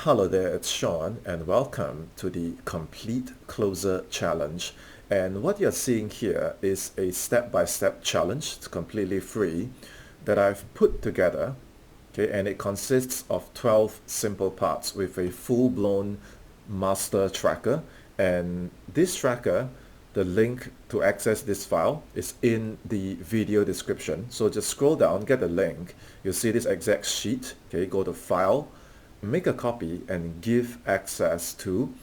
Hello there, it's Sean, and welcome to the Complete Closer Challenge. And what you're seeing here is a step-by-step challenge. It's completely free that I've put together, okay, and it consists of 12 simple parts with a full-blown master tracker. And this tracker, the link to access this file is in the video description. So just scroll down, get the link. You'll see this exact sheet. Okay, go to File, make a copy, and give access to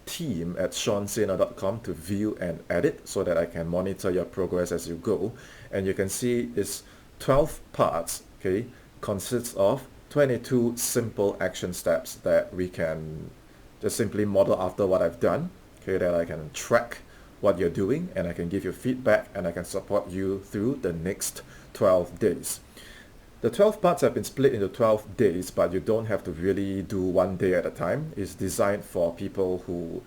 team@seansena.com to view and edit so that I can monitor your progress as you go. And you can see it's 12 parts, okay, consists of 22 simple action steps that we can just simply model after what I've done, okay, that I can track what you're doing, and I can give you feedback, and I can support you through the next 12 days. The 12 parts have been split into 12 days, but you don't have to really do one day at a time. It's designed for people who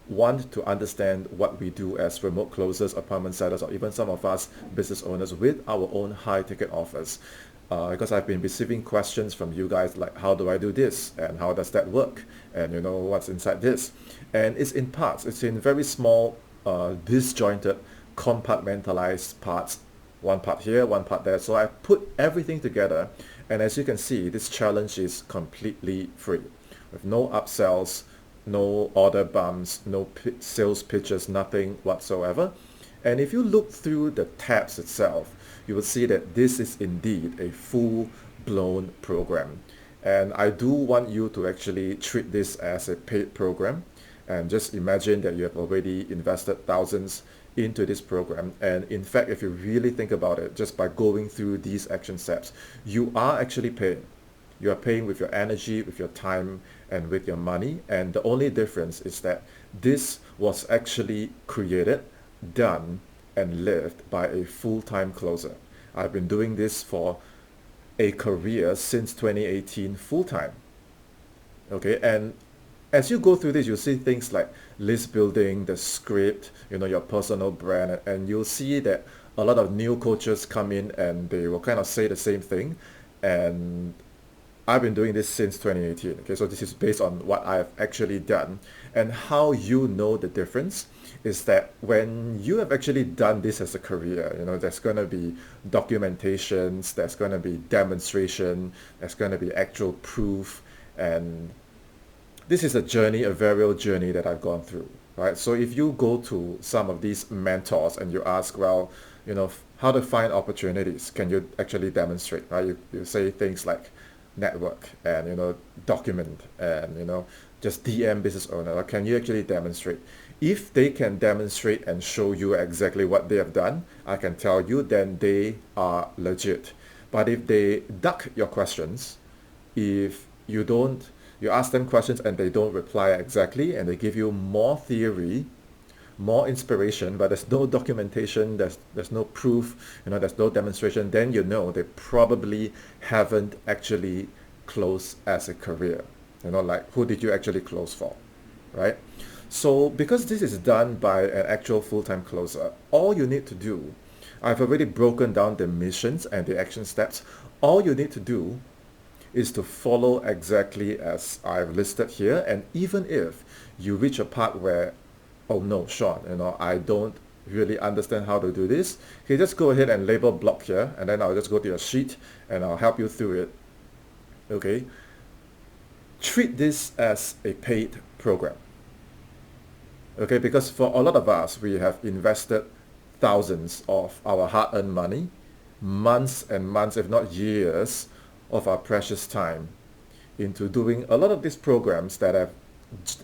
want to understand what we do as remote closers, apartment sellers, or even some of us business owners with our own high ticket offers. Because I've been receiving questions from you guys like, how do I do this? And how does that work? And you know, what's inside this? And it's in parts. It's in very small, disjointed, compartmentalized parts. One part here, one part there. So I put everything together. And as you can see, this challenge is completely free with no upsells, no order bumps, no sales pitches, nothing whatsoever. And if you look through the tabs itself, you will see that this is indeed a full-blown program. And I do want you to actually treat this as a paid program. And just imagine that you have already invested thousands into this program. And in fact, if you really think about it, just by going through these action steps, you are actually paying. You are paying with your energy, with your time, and with your money. And the only difference is that this was actually created, done, and lived by a full-time closer. I've been doing this for a career since 2018 full-time. Okay, and as you go through this, you'll see things like list building, the script, you know, your personal brand, and you'll see that a lot of new coaches come in and they will kind of say the same thing. And I've been doing this since 2018. Okay, so this is based on what I've actually done. And how you know the difference is that when you have actually done this as a career, you know, there's going to be documentations, there's going to be demonstration, there's going to be actual proof, and this is a journey, a very real journey that I've gone through, right? So if you go to some of these mentors and you ask, well, you know, how to find opportunities, can you actually demonstrate, right? You say things like network and, you know, document and, you know, just DM business owner, or can you actually demonstrate? If they can demonstrate and show you exactly what they have done, I can tell you then they are legit. But if they duck your questions, if you ask them questions and they don't reply exactly, and they give you more theory, more inspiration, but there's no documentation, there's no proof, you know, there's no demonstration, then you know they probably haven't actually closed as a career. You know, like, who did you actually close for, right? So because this is done by an actual full-time closer, all you need to do, I've already broken down the missions and the action steps. All you need to do is to follow exactly as I've listed here. And even if you reach a part where, oh no, Sean, you know, I don't really understand how to do this, okay, just go ahead and label block here, and then I'll just go to your sheet and I'll help you through it. Okay, treat this as a paid program. Okay, because for a lot of us, we have invested thousands of our hard-earned money, months and months, if not years, of our precious time into doing a lot of these programs that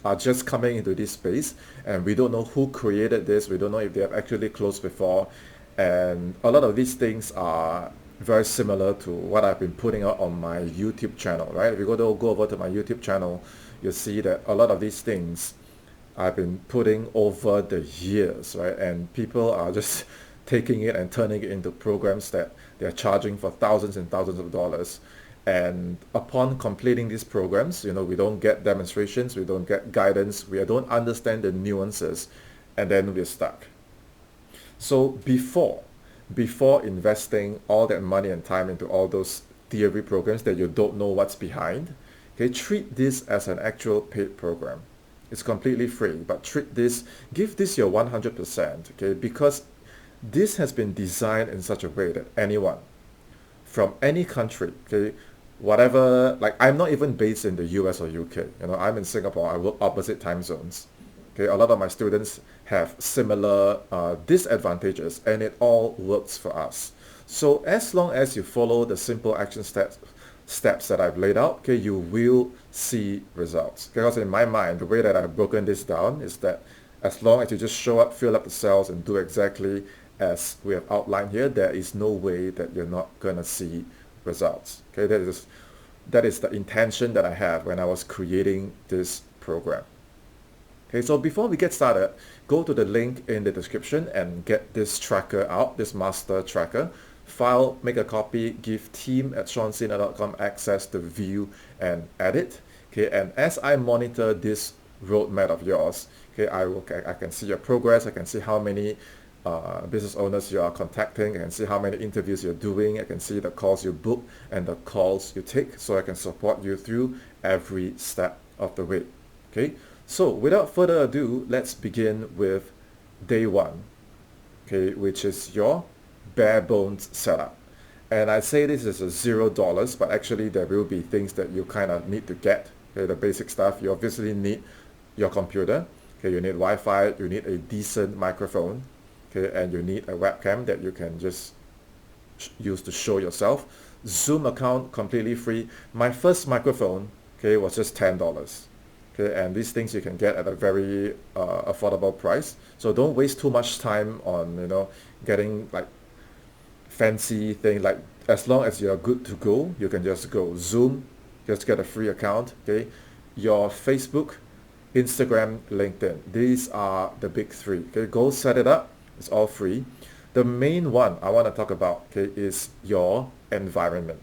are just coming into this space, and we don't know who created this, we don't know if they have actually closed before, and a lot of these things are very similar to what I've been putting out on my YouTube channel, right? If you go over to my YouTube channel, you'll see that a lot of these things I've been putting over the years, right? And people are just taking it and turning it into programs that they're charging for thousands and thousands of dollars. And upon completing these programs, you know, we don't get demonstrations, we don't get guidance, we don't understand the nuances, and then we're stuck. So before investing all that money and time into all those theory programs that you don't know what's behind, Okay, treat this as an actual paid program. It's completely free, but give this your 100%, okay, because this has been designed in such a way that anyone from any country, okay, whatever, like I'm not even based in the US or UK, I'm in Singapore, I work opposite time zones. Okay, a lot of my students have similar disadvantages and it all works for us. So as long as you follow the simple action steps that I've laid out, okay, you will see results. Because in my mind, the way that I've broken this down is that as long as you just show up, fill up the cells, and do exactly as we have outlined here, there is no way that you're not gonna see results. Okay, that is the intention that I have when I was creating this program. Okay, so before we get started, go to the link in the description and get this tracker out, this master tracker. File, make a copy, give team@sean.com access to view and edit. Okay, and as I monitor this roadmap of yours, okay, I can see your progress, I can see how many business owners you are contacting, I can see how many interviews you're doing, I can see the calls you book and the calls you take, so I can support you through every step of the way. Okay, so without further ado, let's begin with day one, okay, which is your bare bones setup. And I say this is a $0, but actually there will be things that you kind of need to get. Okay, the basic stuff. You obviously need your computer. Okay, you need Wi-Fi. You need a decent microphone. Okay, and you need a webcam that you can just use to show yourself. Zoom account, completely free. My first microphone, okay, was just $10. Okay, and these things you can get at a very affordable price. So don't waste too much time on getting like fancy thing. Like as long as you're good to go, you can just go. Zoom, just get a free account. Okay, your Facebook, Instagram, LinkedIn. These are the big three. Okay, go set it up. It's all free. The main one I want to talk about, okay, is your environment.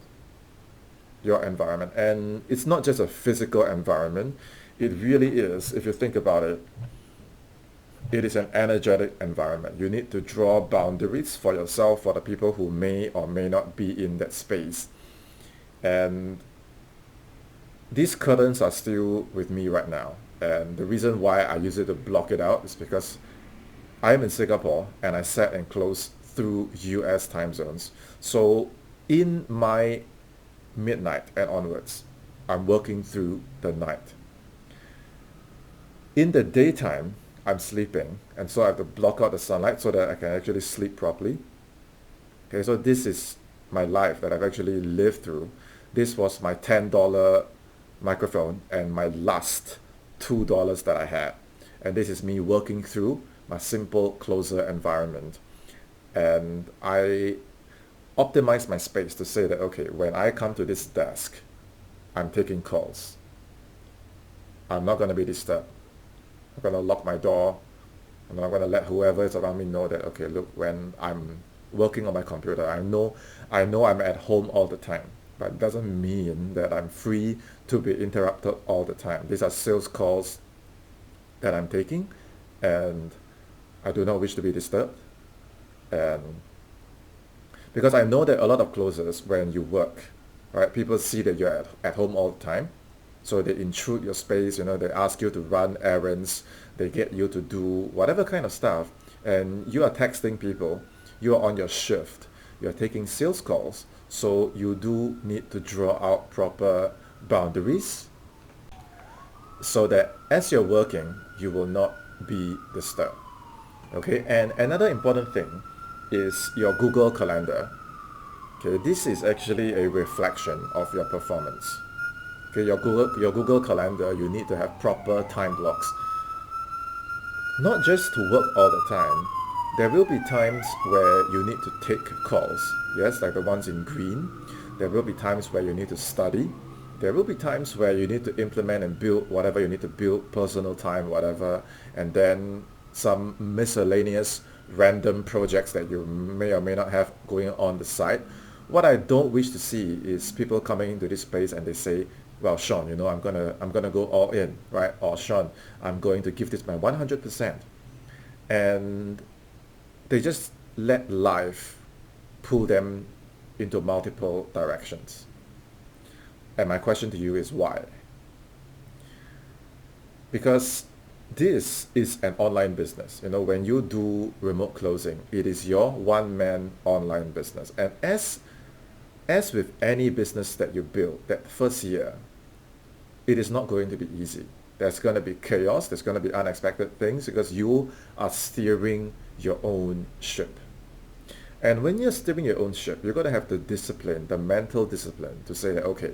Your environment, and it's not just a physical environment. It really is, if you think about it, it is an energetic environment. You need to draw boundaries for yourself, for the people who may or may not be in that space. And these curtains are still with me right now. And the reason why I use it to block it out is because I'm in Singapore and I set and close through US time zones. So in my midnight and onwards, I'm working through the night. In the daytime, I'm sleeping, and so I have to block out the sunlight so that I can actually sleep properly. Okay, so this is my life that I've actually lived through. This was my $10 microphone and my last $2 that I had. And this is me working through my simple closer environment. And I optimize my space to say that, okay, when I come to this desk, I'm taking calls. I'm not going to be disturbed. I'm going to lock my door. I'm not going to let whoever is around me know that, okay, look, when I'm working on my computer, I know I'm at home all the time. But it doesn't mean that I'm free to be interrupted all the time. These are sales calls that I'm taking, and I do not wish to be disturbed. And because I know that a lot of closers, when you work, right, people see that you're at home all the time. So they intrude your space, they ask you to run errands, they get you to do whatever kind of stuff. And you are texting people, you are on your shift, you're taking sales calls. So you do need to draw out proper boundaries so that as you're working, you will not be disturbed. Okay, and another important thing is your Google Calendar. Okay, this is actually a reflection of your performance. Okay, your Google Calendar, you need to have proper time blocks. Not just to work all the time. There will be times where you need to take calls. Yes, like the ones in green. There will be times where you need to study. There will be times where you need to implement and build whatever you need to build, personal time, whatever, and then some miscellaneous random projects that you may or may not have going on the side. What I don't wish to see is people coming into this space and they say, well, Sean, I'm gonna go all in, right? Or Sean, I'm going to give this my 100%. And they just let life pull them into multiple directions. And my question to you is why? because this is an online business. You know, when you do remote closing, it is your one-man online business. And as with any business that you build, that first year, it is not going to be easy. There's going to be chaos, there's going to be unexpected things because you are steering your own ship. And when you're steering your own ship, you're going to have the discipline, the mental discipline to say that, okay,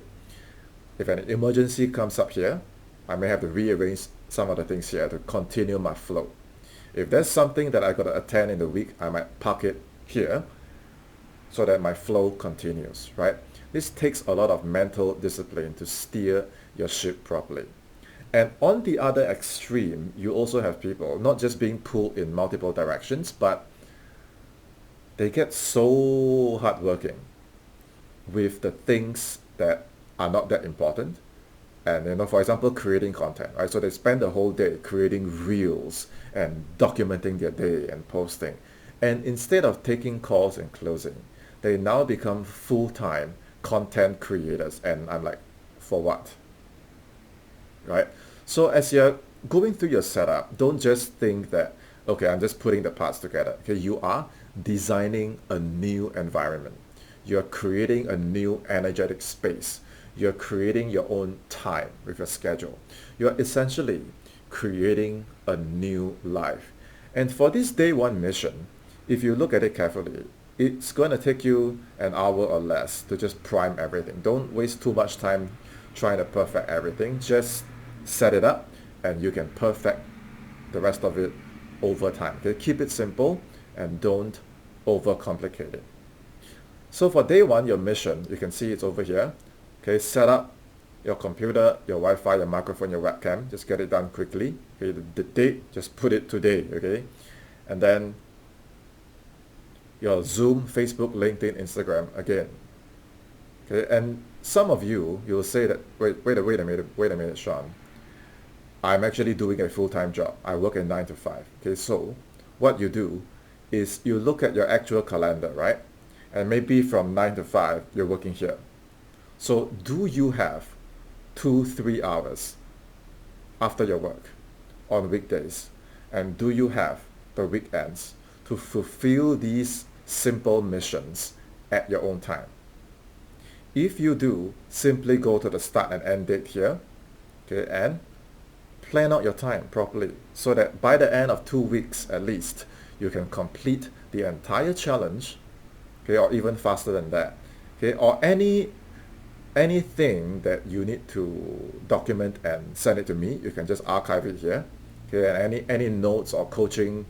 if an emergency comes up here, I may have to rearrange some of the things here to continue my flow. If there's something that I got to attend in the week, I might park it here so that my flow continues, right? This takes a lot of mental discipline to steer your ship properly. And on the other extreme, you also have people not just being pulled in multiple directions, but they get so hardworking with the things that are not that important. And you know, for example, creating content, right? So they spend the whole day creating reels and documenting their day and posting. And instead of taking calls and closing, they now become full-time content creators. And I'm like, for what? Right? So as you're going through your setup, don't just think that, okay, I'm just putting the parts together. Okay, you are designing a new environment. You're creating a new energetic space. You're creating your own time with your schedule. You're essentially creating a new life. And for this day one mission, if you look at it carefully, it's going to take you an hour or less to just prime everything. Don't waste too much time trying to perfect everything. Just set it up and you can perfect the rest of it over time. Okay? Keep it simple and don't overcomplicate it. So for day one, your mission, you can see it's over here. Okay, set up your computer, your Wi-Fi, your microphone, your webcam. Just get it done quickly. Okay, the date, just put it today. Okay, and then your Zoom, Facebook, LinkedIn, Instagram again. Okay, and some of you will say that wait a minute, Sean. I'm actually doing a full-time job. I work in 9 to 5. Okay, so what you do is you look at your actual calendar, right? And maybe from 9 to 5, you're working here. So do you have 2-3 hours after your work on weekdays? And do you have the weekends to fulfill these simple missions at your own time? If you do, simply go to the start and end date here, okay, and plan out your time properly so that by the end of 2 weeks at least, you can complete the entire challenge, okay, or even faster than that, okay, or anything that you need to document and send it to me, you can just archive it here, okay, and any notes or coaching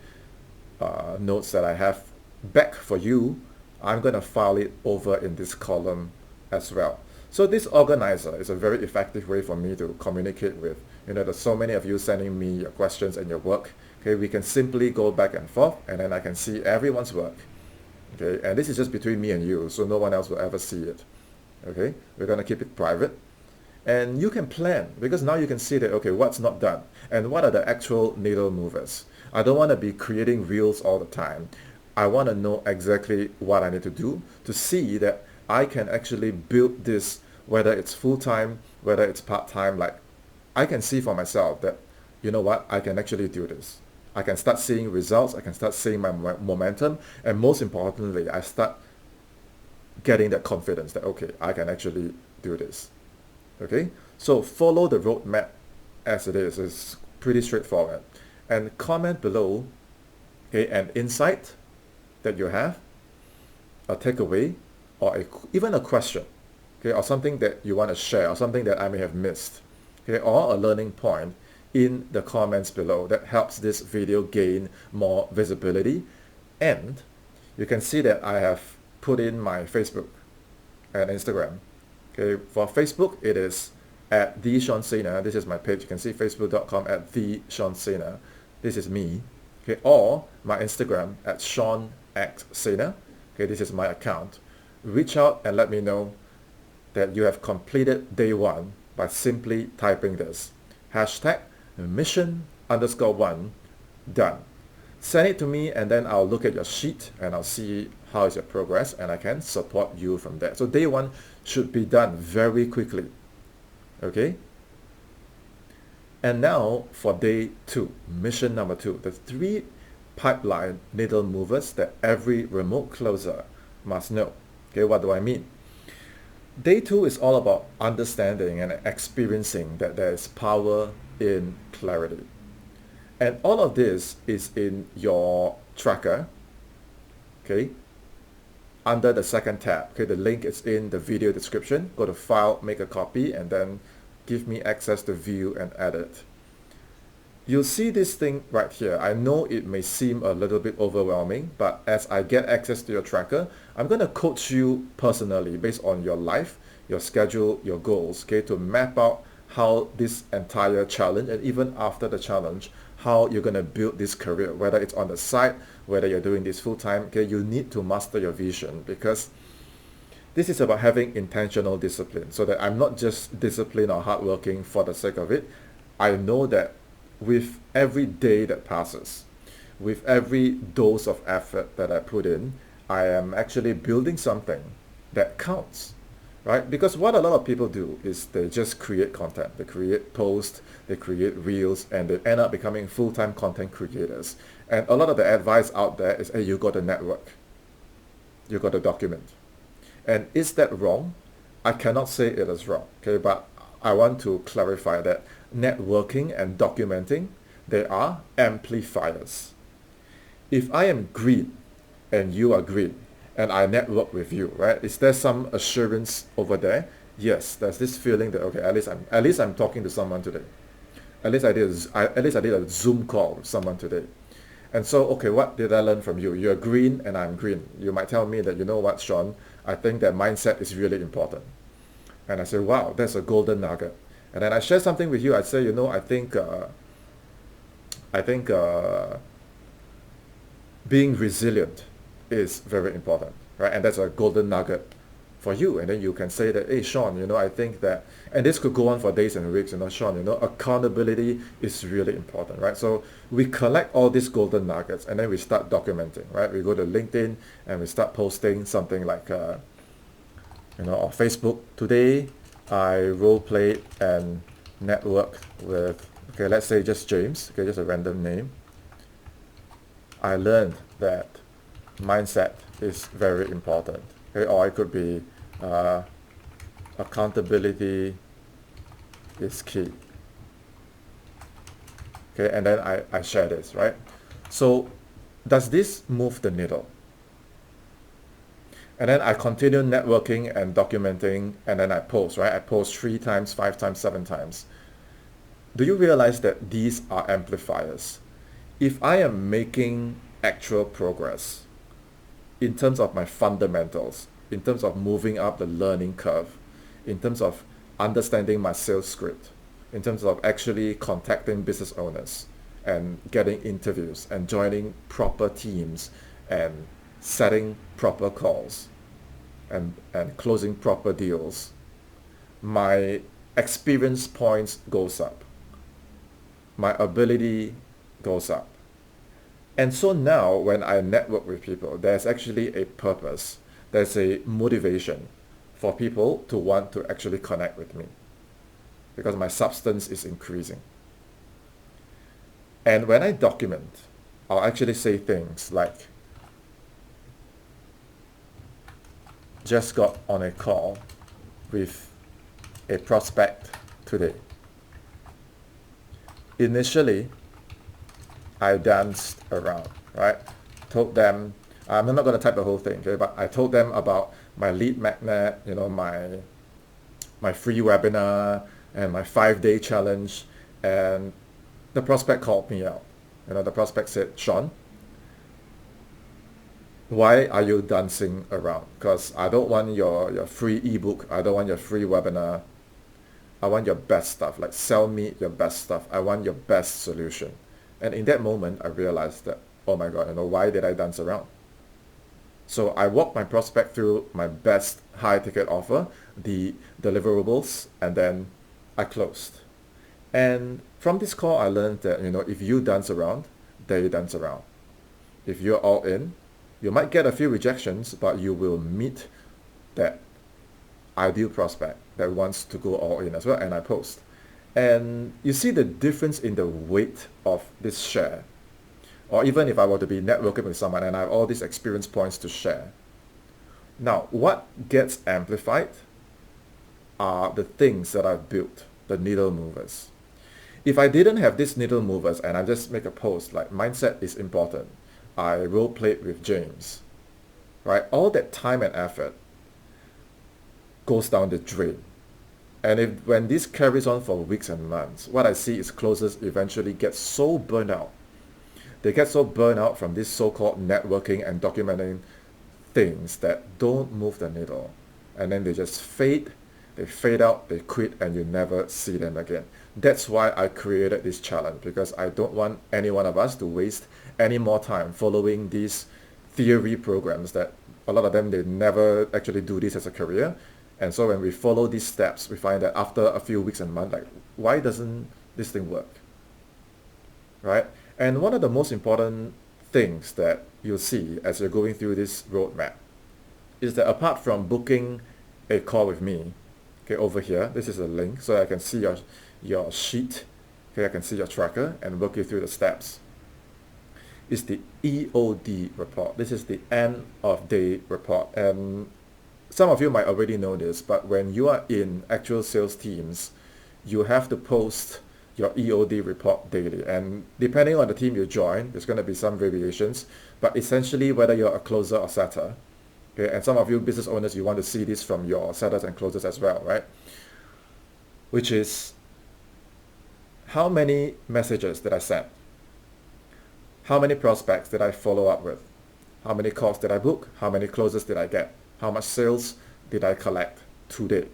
notes that I have back for you, I'm going to file it over in this column as well. So this organizer is a very effective way for me to communicate with, you know, there's so many of you sending me your questions and your work. Okay, we can simply go back and forth and then I can see everyone's work. Okay, and this is just between me and you, so no one else will ever see it. Okay, we're going to keep it private. And you can plan because now you can see that, okay, what's not done and what are the actual needle movers. I don't want to be creating reels all the time. I want to know exactly what I need to do to see that I can actually build this, whether it's full-time, whether it's part-time. Like I can see for myself that, you know what, I can actually do this. I can start seeing results, I can start seeing my momentum, and most importantly, I start getting that confidence that, okay, I can actually do this. Okay, so follow the roadmap as it is. It's pretty straightforward. And comment below, okay, an insight that you have, a takeaway, or even a question, okay, or something that you want to share, or something that I may have missed, okay, or a learning point in the comments below that helps this video gain more visibility. And you can see that I have put in my Facebook and Instagram. Okay, for Facebook, it is at the Sean Sena. This is my page. You can see facebook.com at the Sean Sena. This is me. Okay, or my Instagram at Sean X Sena. Okay, this is my account. Reach out and let me know that you have completed day one by simply typing this hashtag mission_1 done. Send it to me and then I'll look at your sheet and I'll see how is your progress and I can support you from there. So day one should be done very quickly. Okay? And now for day 2, mission number 2, the 3 pipeline needle movers that every remote closer must know. Okay, what do I mean? Day 2 is all about understanding and experiencing that there is power in clarity. And all of this is in your tracker, okay, under the second tab. Okay, the link is in the video description. Go to File, make a copy, and then give me access to view and edit. You'll see this thing right here. I know it may seem a little bit overwhelming, but as I get access to your tracker, I'm going to coach you personally based on your life, your schedule, your goals, okay, to map out how this entire challenge, and even after the challenge, how you're going to build this career, whether it's on the side, whether you're doing this full-time. Okay, you need to master your vision, because this is about having intentional discipline, so that I'm not just disciplined or hardworking for the sake of it. I know that with every day that passes, with every dose of effort that I put in, I am actually building something that counts, right? Because what a lot of people do is they just create content. They create posts, they create reels, and they end up becoming full-time content creators. And a lot of the advice out there is, hey, you got to network. You got to document. And is that wrong? I cannot say it is wrong, okay? But I want to clarify that networking and documenting, they are amplifiers. If I am green and you are green and I network with you, right? Is there some assurance over there? Yes, there's this feeling that, okay, at least I'm talking to someone today. At least I did a Zoom call with someone today. And so, okay, what did I learn from you? You're green and I'm green. You might tell me that, you know what, Sean, I think that mindset is really important. And I say, wow, that's a golden nugget. And then I share something with you. I say, you know, I think being resilient is very important, right? And that's a golden nugget for you. And then you can say that, hey, Sean, you know, I think that, and this could go on for days and weeks, you know, Sean, you know, accountability is really important, right? So we collect all these golden nuggets and then we start documenting, right? We go to LinkedIn and we start posting something like, you know, on Facebook. Today, I role played and networked with, okay, let's say just James, okay, just a random name. I learned that mindset is very important, okay, or it could be accountability is key, okay, and then I share this, right? So does this move the needle? And then I continue networking and documenting, and then I post, right? I post 3 times, 5 times, 7 times. Do you realize that these are amplifiers? If I am making actual progress in terms of my fundamentals, in terms of moving up the learning curve, in terms of understanding my sales script, in terms of actually contacting business owners and getting interviews and joining proper teams and setting proper calls and closing proper deals, my experience points goes up. My ability goes up. And so now when I network with people, there's actually a purpose. There's a motivation for people to want to actually connect with me because my substance is increasing. And when I document, I'll actually say things like, just got on a call with a prospect today. Initially, I danced around, right? Told them, I'm not going to type the whole thing, okay? But I told them about my lead magnet, you know, my free webinar and my 5-day challenge. And the prospect called me out. You know, the prospect said, Sean, why are you dancing around? Because I don't want your free ebook. I don't want your free webinar. I want your best stuff. Like, sell me your best stuff. I want your best solution. And in that moment, I realized that, oh my God, you know, why did I dance around? So I walked my prospect through my best high ticket offer, the deliverables, and then I closed. And from this call, I learned that, you know, if you dance around, they dance around. If you're all in, you might get a few rejections, but you will meet that ideal prospect that wants to go all in as well. And I post. And you see the difference in the weight of this share. Or even if I were to be networking with someone and I have all these experience points to share. Now, what gets amplified are the things that I've built, the needle movers. If I didn't have these needle movers and I just make a post like mindset is important, I role played with James, right? All that time and effort goes down the drain. And when this carries on for weeks and months, what I see is closers eventually get so burned out. They get so burned out from this so-called networking and documenting things that don't move the needle. And then they just fade, they fade out, they quit, and you never see them again. That's why I created this challenge, because I don't want any one of us to waste any more time following these theory programs that a lot of them, they never actually do this as a career. And so when we follow these steps, we find that after a few weeks and months, like, why doesn't this thing work? Right? And one of the most important things that you'll see as you're going through this roadmap is that apart from booking a call with me, okay, over here, this is a link so I can see your sheet, okay, I can see your tracker and walk you through the steps, is the EOD report. This is the end of day report. And some of you might already know this, but when you are in actual sales teams, you have to post your EOD report daily. And depending on the team you join, there's going to be some variations, but essentially whether you're a closer or setter, okay, and some of you business owners, you want to see this from your setters and closers as well, right? Which is, how many messages did I send? How many prospects did I follow up with? How many calls did I book? How many closes did I get? How much sales did I collect today?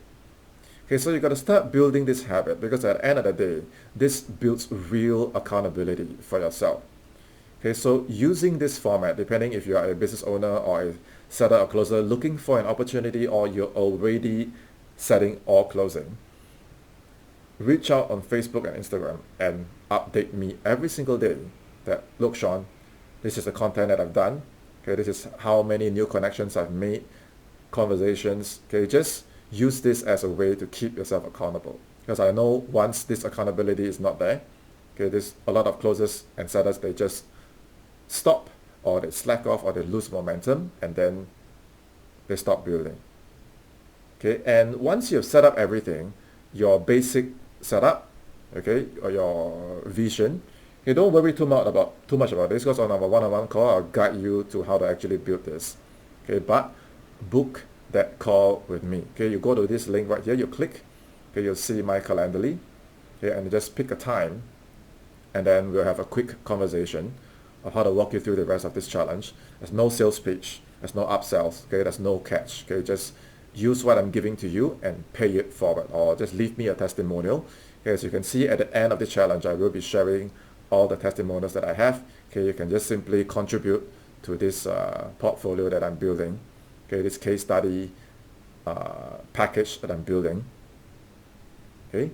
Okay, so you got to start building this habit, because at the end of the day, this builds real accountability for yourself. Okay, so using this format, depending if you are a business owner or a setter or closer looking for an opportunity, or you're already setting or closing, reach out on Facebook and Instagram and update me every single day that, look, Sean, this is the content that I've done. Okay, this is how many new connections I've made, conversations. Okay, just use this as a way to keep yourself accountable, because I know once this accountability is not there, okay, there's a lot of closers and setters, they just stop, or they slack off, or they lose momentum, and then they stop building. Okay, and once you've set up everything, your basic setup, okay, or your vision, you don't worry too much about this, because on our one-on-one call, I'll guide you to how to actually build this. Okay, but book that call with me. Okay, you go to this link right here, you click, okay, you'll see my Calendly, okay, and you just pick a time, and then we'll have a quick conversation of how to walk you through the rest of this challenge. There's no sales pitch, there's no upsells, okay, there's no catch, okay, just use what I'm giving to you and pay it forward, or just leave me a testimonial. Okay, as you can see at the end of the challenge, I will be sharing all the testimonials that I have. Okay, you can just simply contribute to this portfolio that I'm building. Okay, this case study package that I'm building. Okay.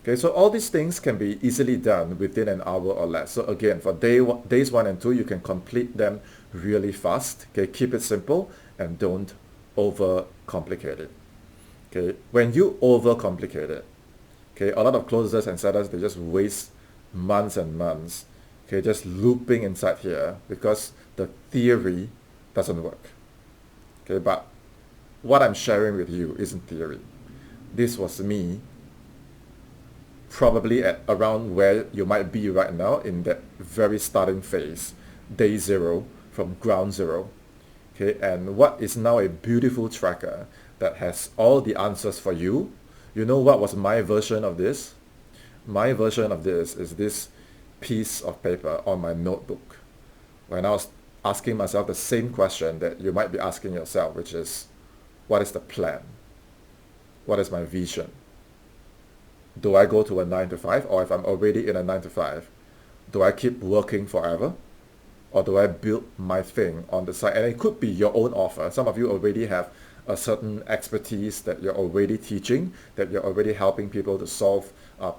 Okay, so all these things can be easily done within an hour or less. So again, for days 1 and 2, you can complete them really fast. Okay, keep it simple and don't overcomplicate it. Okay, when you overcomplicate it, okay, a lot of closers and setters, they just waste months and months, okay, just looping inside here, because the theory doesn't work. Okay, but what I'm sharing with you isn't theory. This was me probably at around where you might be right now, in that very starting phase, day 0, from ground zero. Okay, and what is now a beautiful tracker that has all the answers for you. You know what was my version of this? My version of this is this piece of paper on my notebook, when I was asking myself the same question that you might be asking yourself, which is, what is the plan? What is my vision? Do I go to a 9 to 5, or if I'm already in a 9 to 5, do I keep working forever? Or do I build my thing on the side? And it could be your own offer. Some of you already have a certain expertise that you're already teaching, that you're already helping people to solve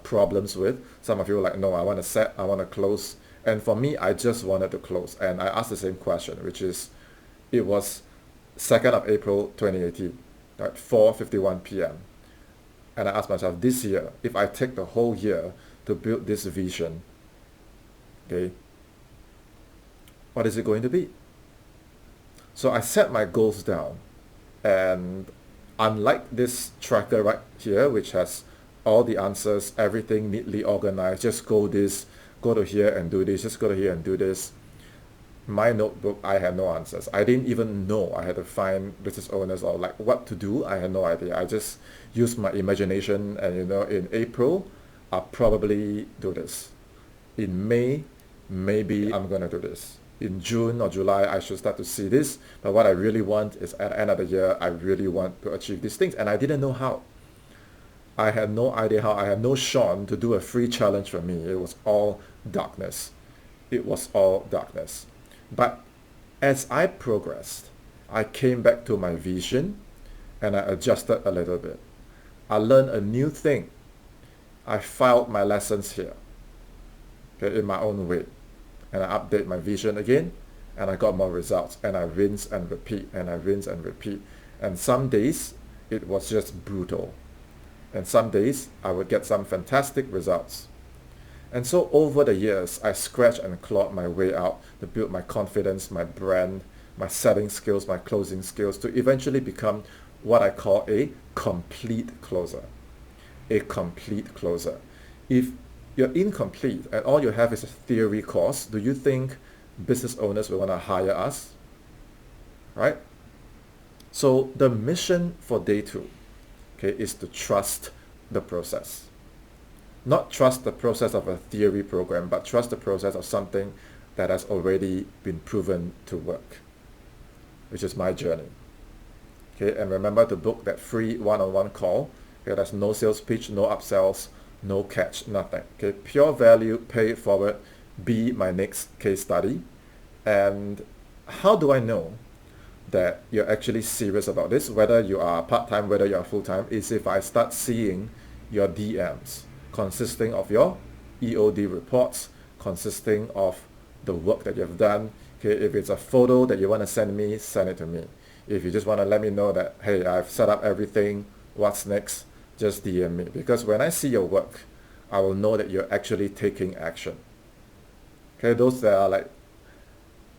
problems with. Some of you are like, no, I want to set, I want to close. And for me, I just wanted to close. And I asked the same question, which is, it was 2nd of April 2018, at 4:51 p.m. And I asked myself, this year, if I take the whole year to build this vision, okay, what is it going to be? So I set my goals down, and unlike this tracker right here, which has all the answers, everything neatly organized, just go to here and do this, just go to here and do this. My notebook, I had no answers. I didn't even know I had to find business owners or like what to do. I had no idea. I just used my imagination, and in April, I'll probably do this. In May, maybe I'm gonna do this. In June or July, I should start to see this. But what I really want is at the end of the year, I really want to achieve these things. And I didn't know how. I had no idea how. I had no Sean to do a free challenge for me. It was all darkness. It was all darkness. But as I progressed, I came back to my vision and I adjusted a little bit. I learned a new thing. I filed my lessons here, okay, in my own way. And I update my vision again, and I got more results. And I rinse and repeat, and I rinse and repeat. And some days, it was just brutal. And some days, I would get some fantastic results. And so over the years, I scratched and clawed my way out to build my confidence, my brand, my selling skills, my closing skills, to eventually become what I call a complete closer. A complete closer. If you're incomplete and all you have is a theory course, do you think business owners will want to hire us? Right? So the mission for day 2, okay, is to trust the process. Not trust the process of a theory program, but trust the process of something that has already been proven to work, which is my journey. Okay, and remember to book that free one-on-one call. Okay, there's no sales pitch, no upsells, no catch, nothing. Okay, pure value, pay it forward, be my next case study. And how do I know that you're actually serious about this, whether you are part-time, whether you are full-time, is if I start seeing your DMs consisting of your EOD reports, consisting of the work that you've done. Okay, if it's a photo that you want to send me, send it to me. If you just want to let me know that, hey, I've set up everything, what's next, just DM me. Because when I see your work, I will know that you're actually taking action. Okay, those that are like,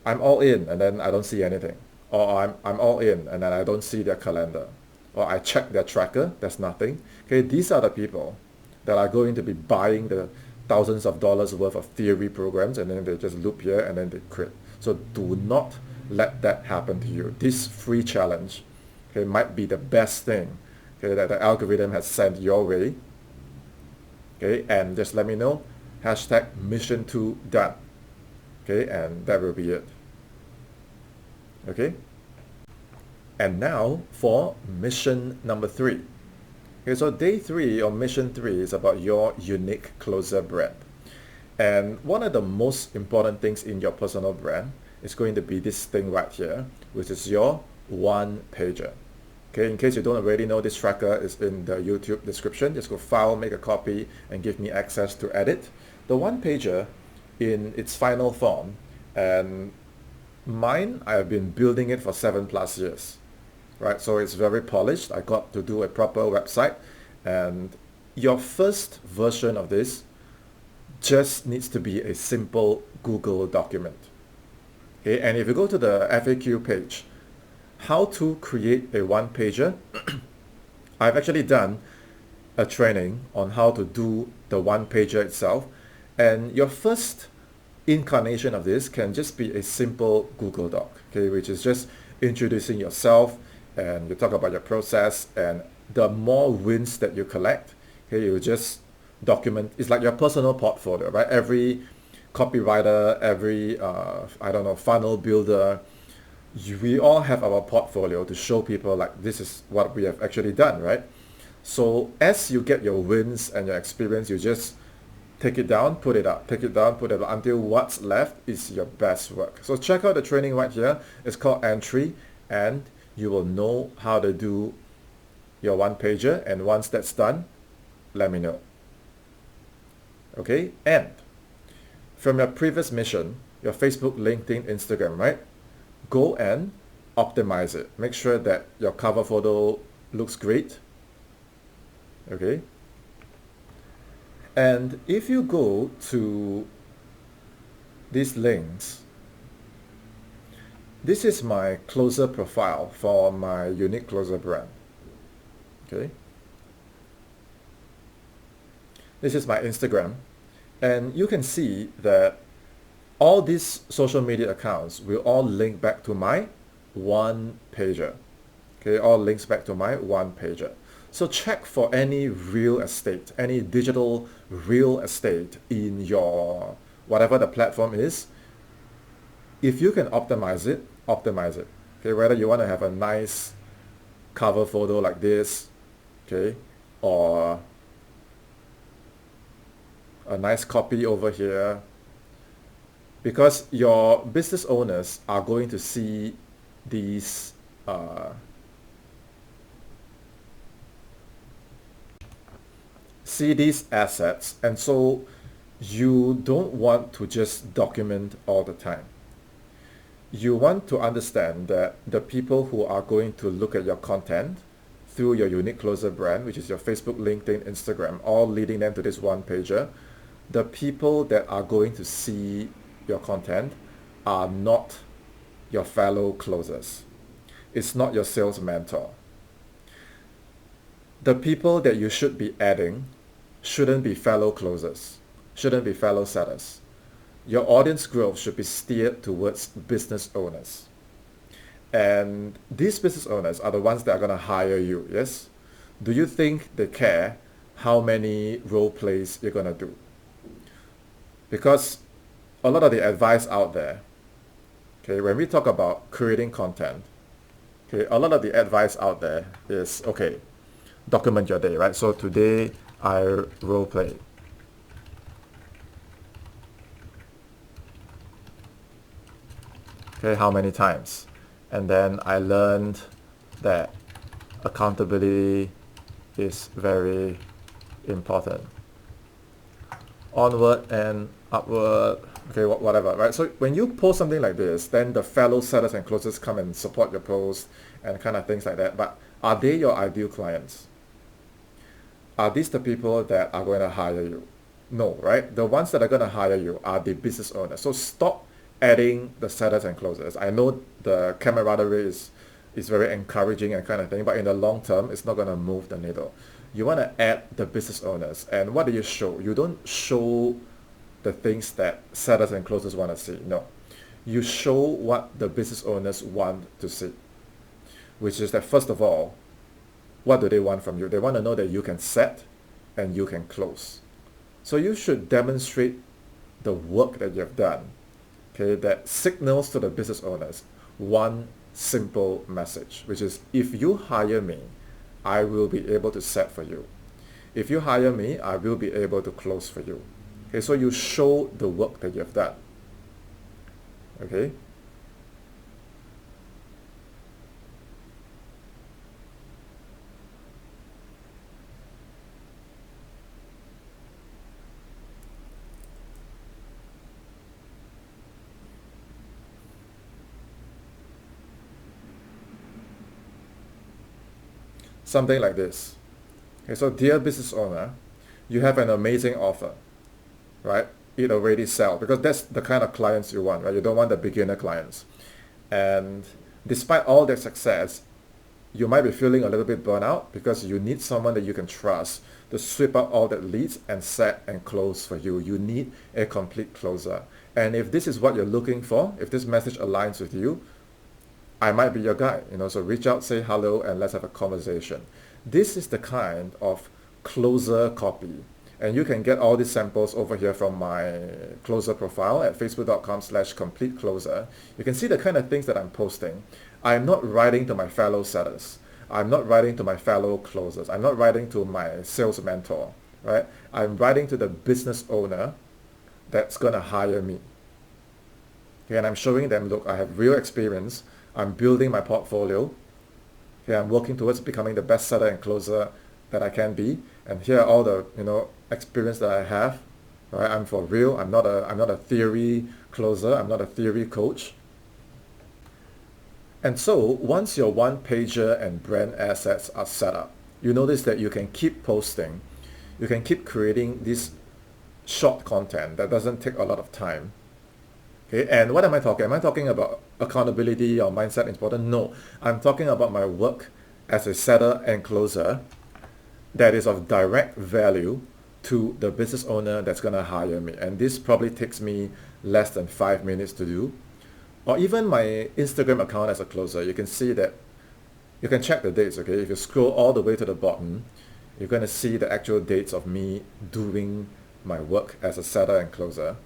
I'm all in and then I don't see anything. Or I'm all in and then I don't see their calendar. Or I check their tracker, there's nothing. Okay, these are the people that are going to be buying the thousands of dollars worth of theory programs, and then they just loop here and then they quit. So do not let that happen to you. This free challenge, okay, might be the best thing, okay, that the algorithm has sent your way. Okay, and just let me know, hashtag mission 2 done. Okay, and that will be it. Okay, and now for mission number 3. Okay, so day 3 or mission 3 is about your unique closer brand. And one of the most important things in your personal brand is going to be this thing right here, which is your one pager. Okay, in case you don't already know, this tracker is in the YouTube description. Just go file, make a copy, and give me access to edit. The one pager in its final form, and mine, I have been building it for 7+ years. Right, so it's very polished. I got to do a proper website, and your first version of this just needs to be a simple Google document. Okay, and if you go to the FAQ page, how to create a one-pager, I've actually done a training on how to do the one-pager itself, and your first incarnation of this can just be a simple Google Doc, okay, which is just introducing yourself, and you talk about your process, and the more wins that you collect, okay, you just document. It's like your personal portfolio, right? Every copywriter, every I don't know, funnel builder, we all have our portfolio to show people like this is what we have actually done, right? So as you get your wins and your experience, you just take it down, put it up, take it down, put it up, until what's left is your best work. So check out the training right here. It's called Entry, and you will know how to do your one pager. And once that's done, let me know. Okay, and from your previous mission, your Facebook, LinkedIn, Instagram, right? Go and optimize it. Make sure that your cover photo looks great. Okay. And if you go to these links, this is my closer profile for my unique closer brand. Okay. This is my Instagram. And you can see that all these social media accounts will all link back to my one pager. Okay, all links back to my one pager. So check for any real estate, any digital real estate in your whatever the platform is. If you can optimize it, optimize it. Okay, whether you want to have a nice cover photo like this, okay, or a nice copy over here, because your business owners are going to see these assets, and so you don't want to just document all the time. You want to understand that the people who are going to look at your content through your unique closer brand, which is your Facebook, LinkedIn, Instagram, all leading them to this one pager, the people that are going to see your content are not your fellow closers. It's not your sales mentor. The people that you should be adding shouldn't be fellow closers, shouldn't be fellow sellers. Your audience growth should be steered towards business owners. And these business owners are the ones that are going to hire you, yes? Do you think they care how many role plays you're going to do? Because a lot of the advice out there, okay, when we talk about creating content, okay, a lot of the advice out there is, okay, document your day, right? So today I role play. Okay, how many times? And then I learned that accountability is very important. Onward and upward, okay, whatever, right? So when you post something like this, then the fellow sellers and closers come and support your post and kind of things like that. But are they your ideal clients? Are these the people that are going to hire you? No, right? The ones that are going to hire you are the business owners. So stop adding the sellers and closers. I know the camaraderie is very encouraging and kind of thing, but in the long term, it's not going to move the needle. You want to add the business owners. And what do you show? You don't show the things that sellers and closers want to see. No. You show what the business owners want to see, which is that, first of all, what do they want from you? They want to know that you can set and you can close. So you should demonstrate the work that you've done, okay, that signals to the business owners one simple message, which is, if you hire me, I will be able to set for you. If you hire me, I will be able to close for you. Okay, so you show the work that you've done. Okay? Something like this. Okay, so dear business owner, you have an amazing offer, right? It already sells, because that's the kind of clients you want, right? You don't want the beginner clients. And despite all their success, you might be feeling a little bit burnt out because you need someone that you can trust to sweep up all that leads and set and close for you. You need a complete closer. And if this is what you're looking for, if this message aligns with you, I might be your guy, so reach out, say hello, and let's have a conversation. This is the kind of closer copy. And you can get all these samples over here from my closer profile at facebook.com/completecloser. You can see the kind of things that I'm posting. I'm not writing to my fellow sellers. I'm not writing to my fellow closers. I'm not writing to my sales mentor, right? I'm writing to the business owner that's going to hire me. Okay, and I'm showing them, look, I have real experience. I'm building my portfolio. Okay, I'm working towards becoming the best seller and closer that I can be. And here are all the experience that I have. Right? I'm for real. I'm not a theory closer. I'm not a theory coach. And so once your one pager and brand assets are set up, you notice that you can keep posting, you can keep creating this short content that doesn't take a lot of time. Okay, and what am I talking? Am I talking about accountability or mindset important? No, I'm talking about my work as a setter and closer that is of direct value to the business owner that's going to hire me. And this probably takes me less than 5 minutes to do. Or even my Instagram account as a closer, you can see that you can check the dates, okay? If you scroll all the way to the bottom, you're going to see the actual dates of me doing my work as a setter and closer.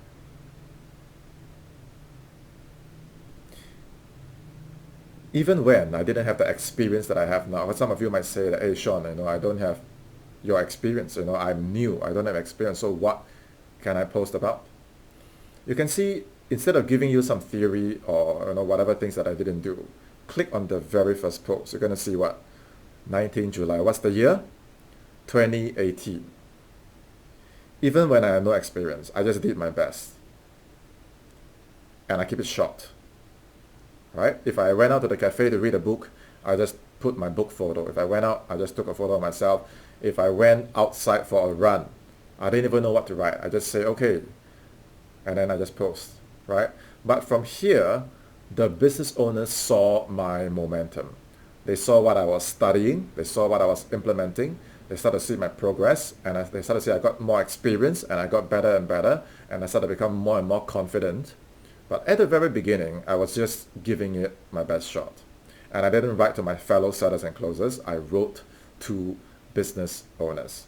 Even when I didn't have the experience that I have now. Some of you might say that, hey Sean, I don't have your experience, I'm new, I don't have experience, so what can I post about? You can see, instead of giving you some theory or whatever things that I didn't do, click on the very first post. You're going to see what? 19 July. What's the year? 2018. Even when I have no experience, I just did my best. And I keep it short. Right? If I went out to the cafe to read a book, I just put my book photo. If I went out, I just took a photo of myself. If I went outside for a run, I didn't even know what to write. I just say, okay, and then I just post, right? But from here, the business owners saw my momentum. They saw what I was studying. They saw what I was implementing. They started to see my progress, and they started to see I got more experience, and I got better and better, and I started to become more and more confident. But at the very beginning, I was just giving it my best shot. And I didn't write to my fellow sellers and closers. I wrote to business owners.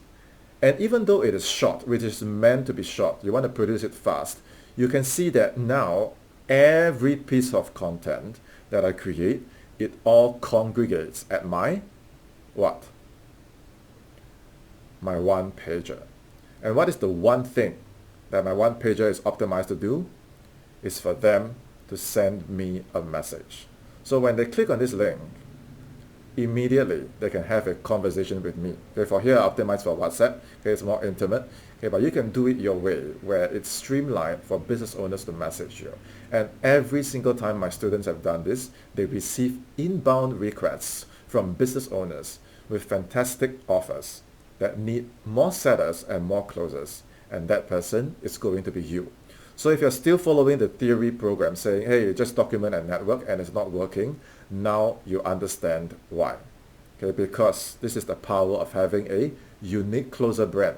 And even though it is short, which is meant to be short, you want to produce it fast, you can see that now every piece of content that I create, it all congregates at my what? My one pager. And what is the one thing that my one pager is optimized to do? Is for them to send me a message. So when they click on this link, immediately they can have a conversation with me. Okay, for here I optimize for WhatsApp. Okay, it's more intimate. Okay, but you can do it your way, where it's streamlined for business owners to message you. And every single time my students have done this, they receive inbound requests from business owners with fantastic offers that need more setters and more closers. And that person is going to be you. So if you're still following the theory program saying, hey, just document and network and it's not working, now you understand why. Okay, because this is the power of having a unique closer brand.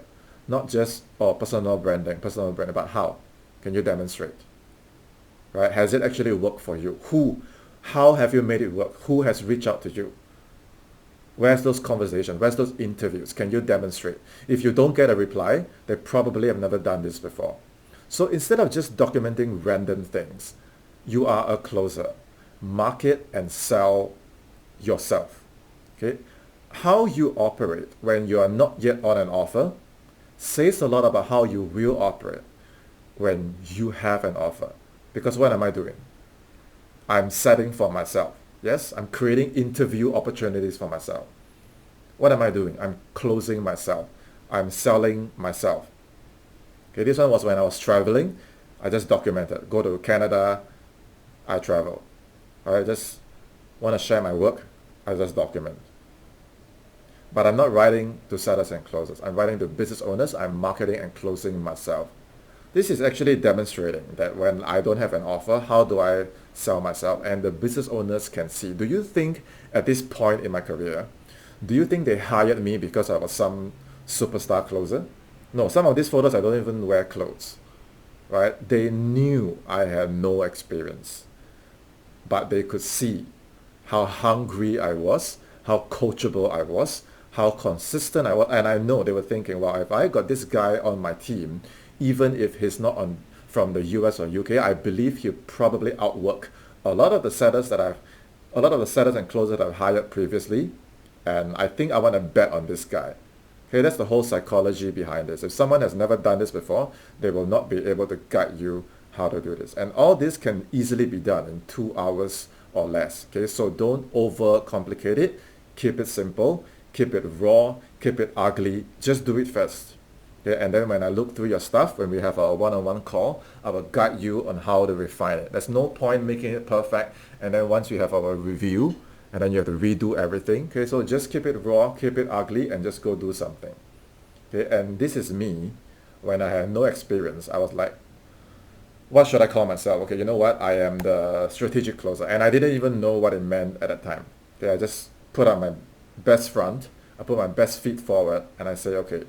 Not just personal branding, but how? Can you demonstrate? Right? Has it actually worked for you? How have you made it work? Who has reached out to you? Where's those conversations? Where's those interviews? Can you demonstrate? If you don't get a reply, they probably have never done this before. So instead of just documenting random things, you are a closer. Market and sell yourself. Okay? How you operate when you are not yet on an offer says a lot about how you will operate when you have an offer. Because what am I doing? I'm setting for myself. Yes, I'm creating interview opportunities for myself. What am I doing? I'm closing myself. I'm selling myself. Okay, this one was when I was traveling. I just documented. Go to Canada, I travel. I just want to share my work. I just document. But I'm not writing to sellers and closers. I'm writing to business owners. I'm marketing and closing myself. This is actually demonstrating that when I don't have an offer, how do I sell myself? And the business owners can see. Do you think at this point in my career, do you think they hired me because I was some superstar closer? No, some of these photos I don't even wear clothes, right? They knew I had no experience, but they could see how hungry I was, how coachable I was, how consistent I was, and I know they were thinking, well, if I got this guy on my team, even if he's not from the US or UK, I believe he'll probably outwork a lot of the setters and closers that I've hired previously, and I think I want to bet on this guy. Okay, that's the whole psychology behind this. If someone has never done this before, they will not be able to guide you how to do this. And all this can easily be done in 2 hours or less. Okay, so don't overcomplicate it. Keep it simple. Keep it raw. Keep it ugly. Just do it first. Okay, and then when I look through your stuff, when we have a one-on-one call, I will guide you on how to refine it. There's no point making it perfect, and then once we have our review, and then you have to redo everything. Okay, so just keep it raw, keep it ugly, and just go do something. Okay, and this is me when I had no experience. I was like, what should I call myself? Okay, you know what? I am the strategic closer, and I didn't even know what it meant at that time. Okay, I just put on my best front, I put my best feet forward, and I say, okay,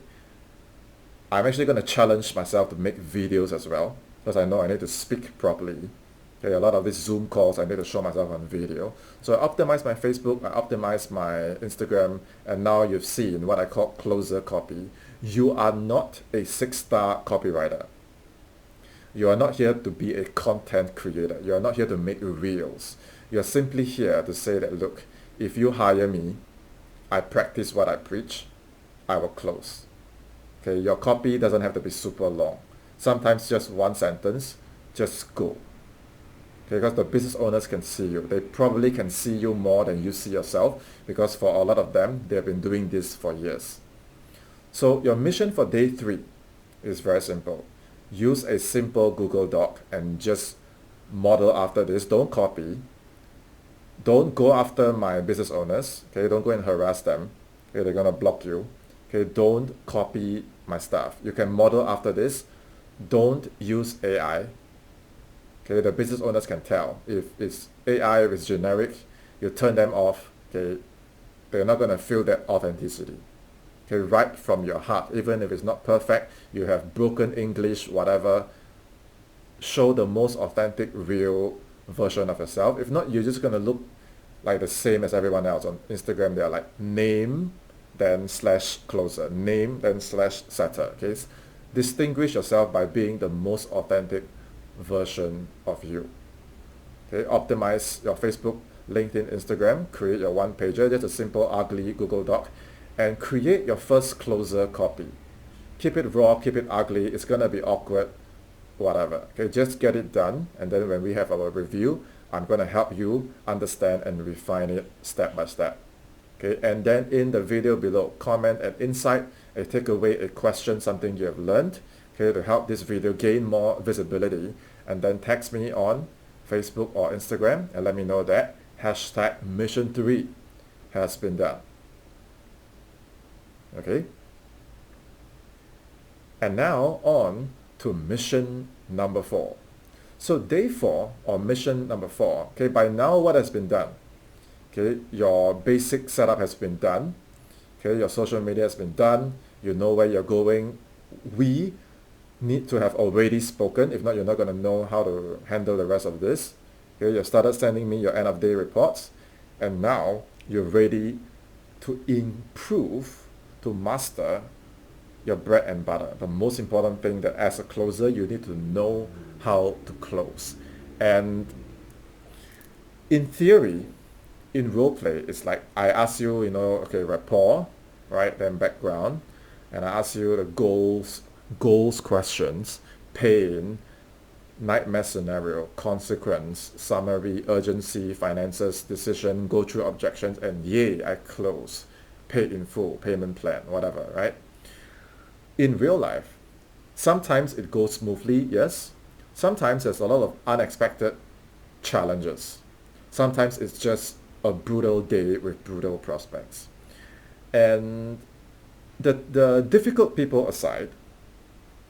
I'm actually going to challenge myself to make videos as well, because I know I need to speak properly. Okay, a lot of these Zoom calls, I need to show myself on video. So I optimize my Facebook, I optimize my Instagram, and now you've seen what I call closer copy. You are not a 6-star copywriter. You are not here to be a content creator. You are not here to make reels. You are simply here to say that, look, if you hire me, I practice what I preach, I will close. Okay, your copy doesn't have to be super long. Sometimes just one sentence, just go. Okay, because the business owners can see you. They probably can see you more than you see yourself, because for a lot of them, they've been doing this for years. So your mission for day 3 is very simple. Use a simple Google Doc and just model after this. Don't copy. Don't go after my business owners. Okay, don't go and harass them. Okay, they're gonna block you. Okay, don't copy my stuff. You can model after this. Don't use AI. Okay, the business owners can tell. If it's AI, if it's generic, you turn them off. Okay, they're not gonna feel that authenticity. Okay, write from your heart. Even if it's not perfect, you have broken English, whatever. Show the most authentic, real version of yourself. If not, you're just gonna look like the same as everyone else. On Instagram, they're like name, then slash closer, name, then slash setter. Okay, distinguish yourself by being the most authentic version of you. Okay, optimize your Facebook, LinkedIn, Instagram, create your one pager, just a simple ugly Google Doc, and create your first closer copy. Keep it raw, keep it ugly, it's gonna be awkward, whatever. Okay, just get it done, and then when we have our review, I'm gonna help you understand and refine it step by step. Okay, and then in the video below, comment an insight, a takeaway, a question, something you have learned, okay, to help this video gain more visibility, and then text me on Facebook or Instagram and let me know that hashtag mission 3 has been done. Okay, and now on to mission number 4. So day 4 or mission number 4, okay, by now what has been done? Okay, your basic setup has been done. Okay, your social media has been done. You know where you're going. We need to have already spoken. If not, you're not going to know how to handle the rest of this. Okay, you started sending me your end of day reports, and now you're ready to improve, to master your bread and butter. The most important thing, that as a closer, you need to know how to close. And in theory, in roleplay, it's like I ask you, okay, rapport, right, then background, and I ask you the goals questions, pain, nightmare scenario, consequence, summary, urgency, finances, decision, go through objections, and yay, I close. Paid in full, payment plan, whatever, right? In real life, sometimes it goes smoothly, yes. Sometimes there's a lot of unexpected challenges. Sometimes it's just a brutal day with brutal prospects. And the difficult people aside,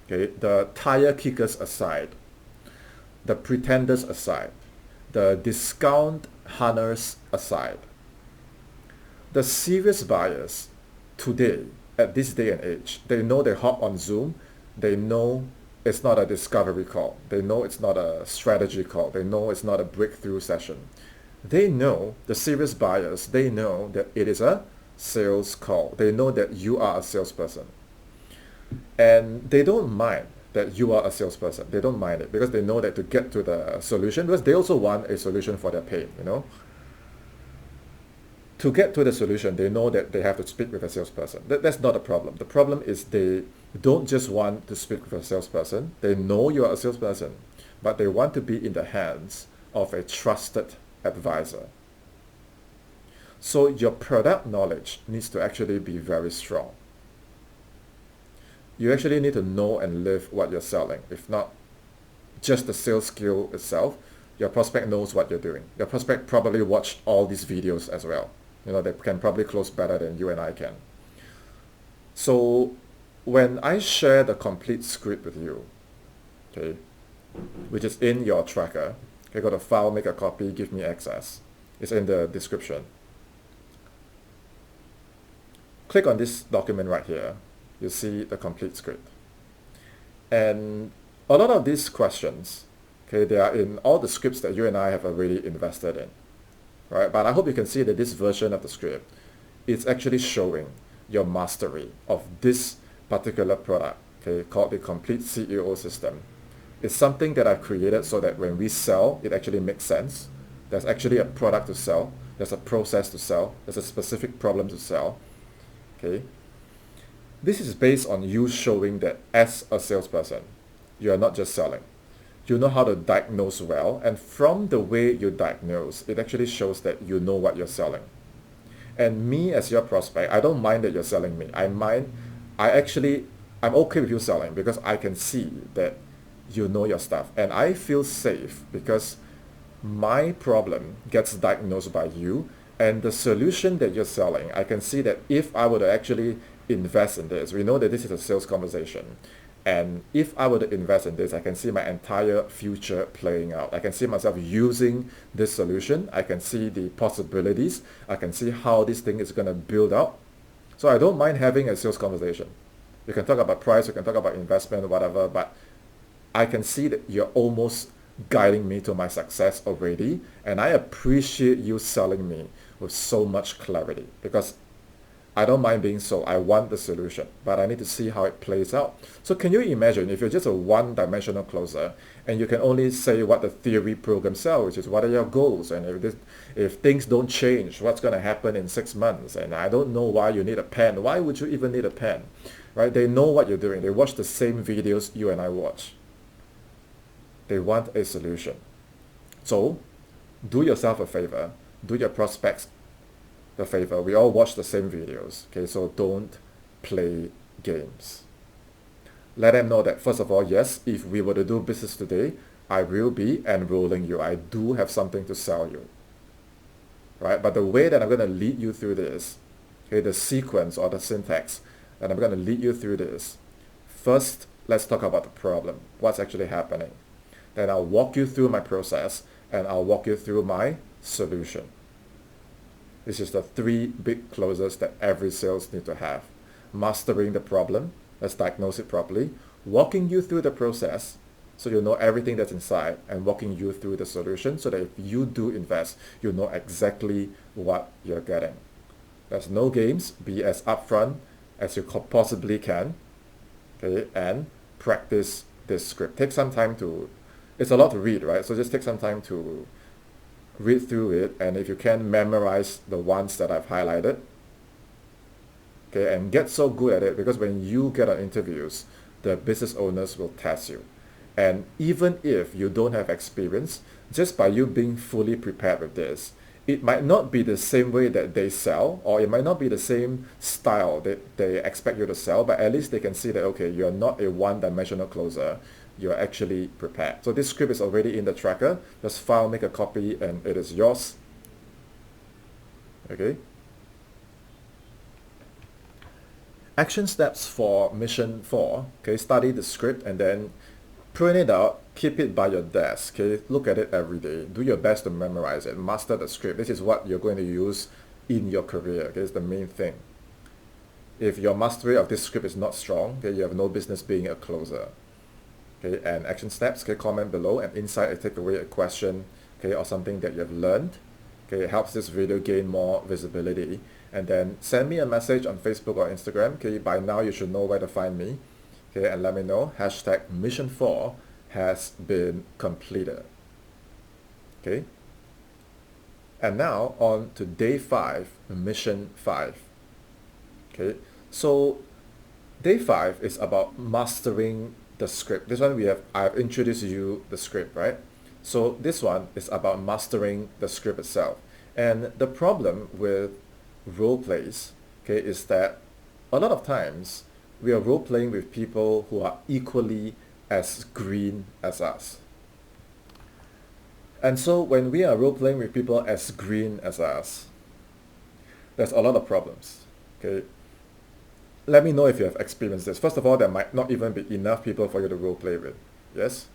okay, the tire kickers aside, the pretenders aside, the discount hunters aside, the serious buyers today, at this day and age, they know they hop on Zoom, they know it's not a discovery call, they know it's not a strategy call, they know it's not a breakthrough session. They know, the serious buyers, they know that it is a sales call. They know that you are a salesperson. And they don't mind that you are a salesperson. They don't mind it because they know that to get to the solution, because they also want a solution for their pain, To get to the solution, they know that they have to speak with a salesperson. That's not a problem. The problem is they don't just want to speak with a salesperson. They know you are a salesperson, but they want to be in the hands of a trusted advisor. So your product knowledge needs to actually be very strong. you actually need to know and live what you're selling. If not just the sales skill itself, your prospect knows what you're doing. Your prospect probably watched all these videos as well. You know, they can probably close better than you and I can. So when I share the complete script with you, okay, which is in your tracker, okay, go to file, make a copy, give me access. It's in the description. Click on this document right here. You see the complete script. And a lot of these questions, okay, they are in all the scripts that you and I have already invested in, right? But I hope you can see that this version of the script is actually showing your mastery of this particular product, okay, called the Complete CEO System. It's something that I've created so that when we sell, it actually makes sense. There's actually a product to sell. There's a process to sell. There's a specific problem to sell, okay? This is based on you showing that as a salesperson, you are not just selling. You know how to diagnose well, and from the way you diagnose, it actually shows that you know what you're selling. And me as your prospect, I don't mind that you're selling me. I'm okay with you selling because I can see that you know your stuff. And I feel safe because my problem gets diagnosed by you, and the solution that you're selling, I can see that if I were to actually invest in this, we know that this is a sales conversation. And if I were to invest in this, I can see my entire future playing out. I can see myself using this solution. I can see the possibilities. I can see how this thing is going to build up. So I don't mind having a sales conversation. You can talk about price, you can talk about investment, whatever, but I can see that you're almost guiding me to my success already. And I appreciate you selling me with so much clarity because I don't mind being sold. I want the solution, but I need to see how it plays out. So can you imagine if you're just a one-dimensional closer and you can only say what the theory program sells, which is what are your goals, and if things don't change, what's going to happen in 6 months, and I don't know why you need a pen. Why would you even need a pen, right? They know what you're doing. They watch the same videos you and I watch. They want a solution. So do yourself a favor. Do your prospects the favor. We all watch the same videos, okay? So don't play games. Let them know that, first of all, yes, if we were to do business today, I will be enrolling you. I do have something to sell you, right? But the way that I'm going to lead you through this, okay, the sequence or the syntax that I'm going to lead you through this, first, let's talk about the problem. What's actually happening? Then I'll walk you through my process and I'll walk you through my solution. This is the 3 big closers that every sales need to have. Mastering the problem, let's diagnose it properly. Walking you through the process, so you know everything that's inside, and walking you through the solution, so that if you do invest, you know exactly what you're getting. There's no games. Be as upfront as you possibly can, okay, and practice this script. Take some time to, it's a lot to read, right? So just take some time to read through it, and if you can, memorize the ones that I've highlighted, okay, and get so good at it, because when you get on interviews, the business owners will test you. And even if you don't have experience, just by you being fully prepared with this, it might not be the same way that they sell, or it might not be the same style that they expect you to sell, but at least they can see that, okay, you're not a one-dimensional closer. You're actually prepared. So this script is already in the tracker. Just file, make a copy, and it is yours. Okay. Action steps for mission 4. Okay, study the script and then print it out, keep it by your desk. Okay, look at it every day. Do your best to memorize it. Master the script. This is what you're going to use in your career. Okay, it's the main thing. If your mastery of this script is not strong, okay, you have no business being a closer. Okay, and action steps, okay, comment below, and inside I take away a question, okay, or something that you have learned. Okay, it helps this video gain more visibility. And then send me a message on Facebook or Instagram. Okay, by now you should know where to find me. Okay, and let me know. Hashtag mission 4 has been completed. Okay. And now on to day 5, mission 5. Okay, so day 5 is about mastering the script. This one I've introduced you the script, right? So this one is about mastering the script itself. And the problem with role plays, okay, is that a lot of times we are role-playing with people who are equally as green as us. And so when we are role-playing with people as green as us, there's a lot of problems. Okay, let me know if you have experienced this. First of all, there might not even be enough people for you to role-play with. Yes?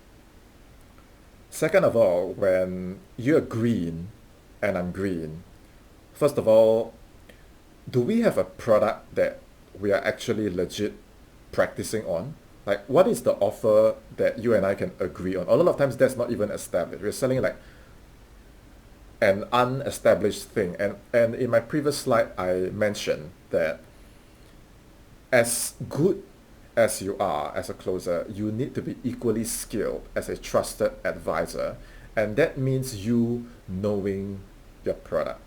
Second of all, when you're green and I'm green, first of all, do we have a product that we are actually legit practicing on? Like, what is the offer that you and I can agree on? A lot of times that's not even established. We're selling like an unestablished thing. And in my previous slide, I mentioned that as good as you are as a closer, you need to be equally skilled as a trusted advisor. And that means you knowing your product.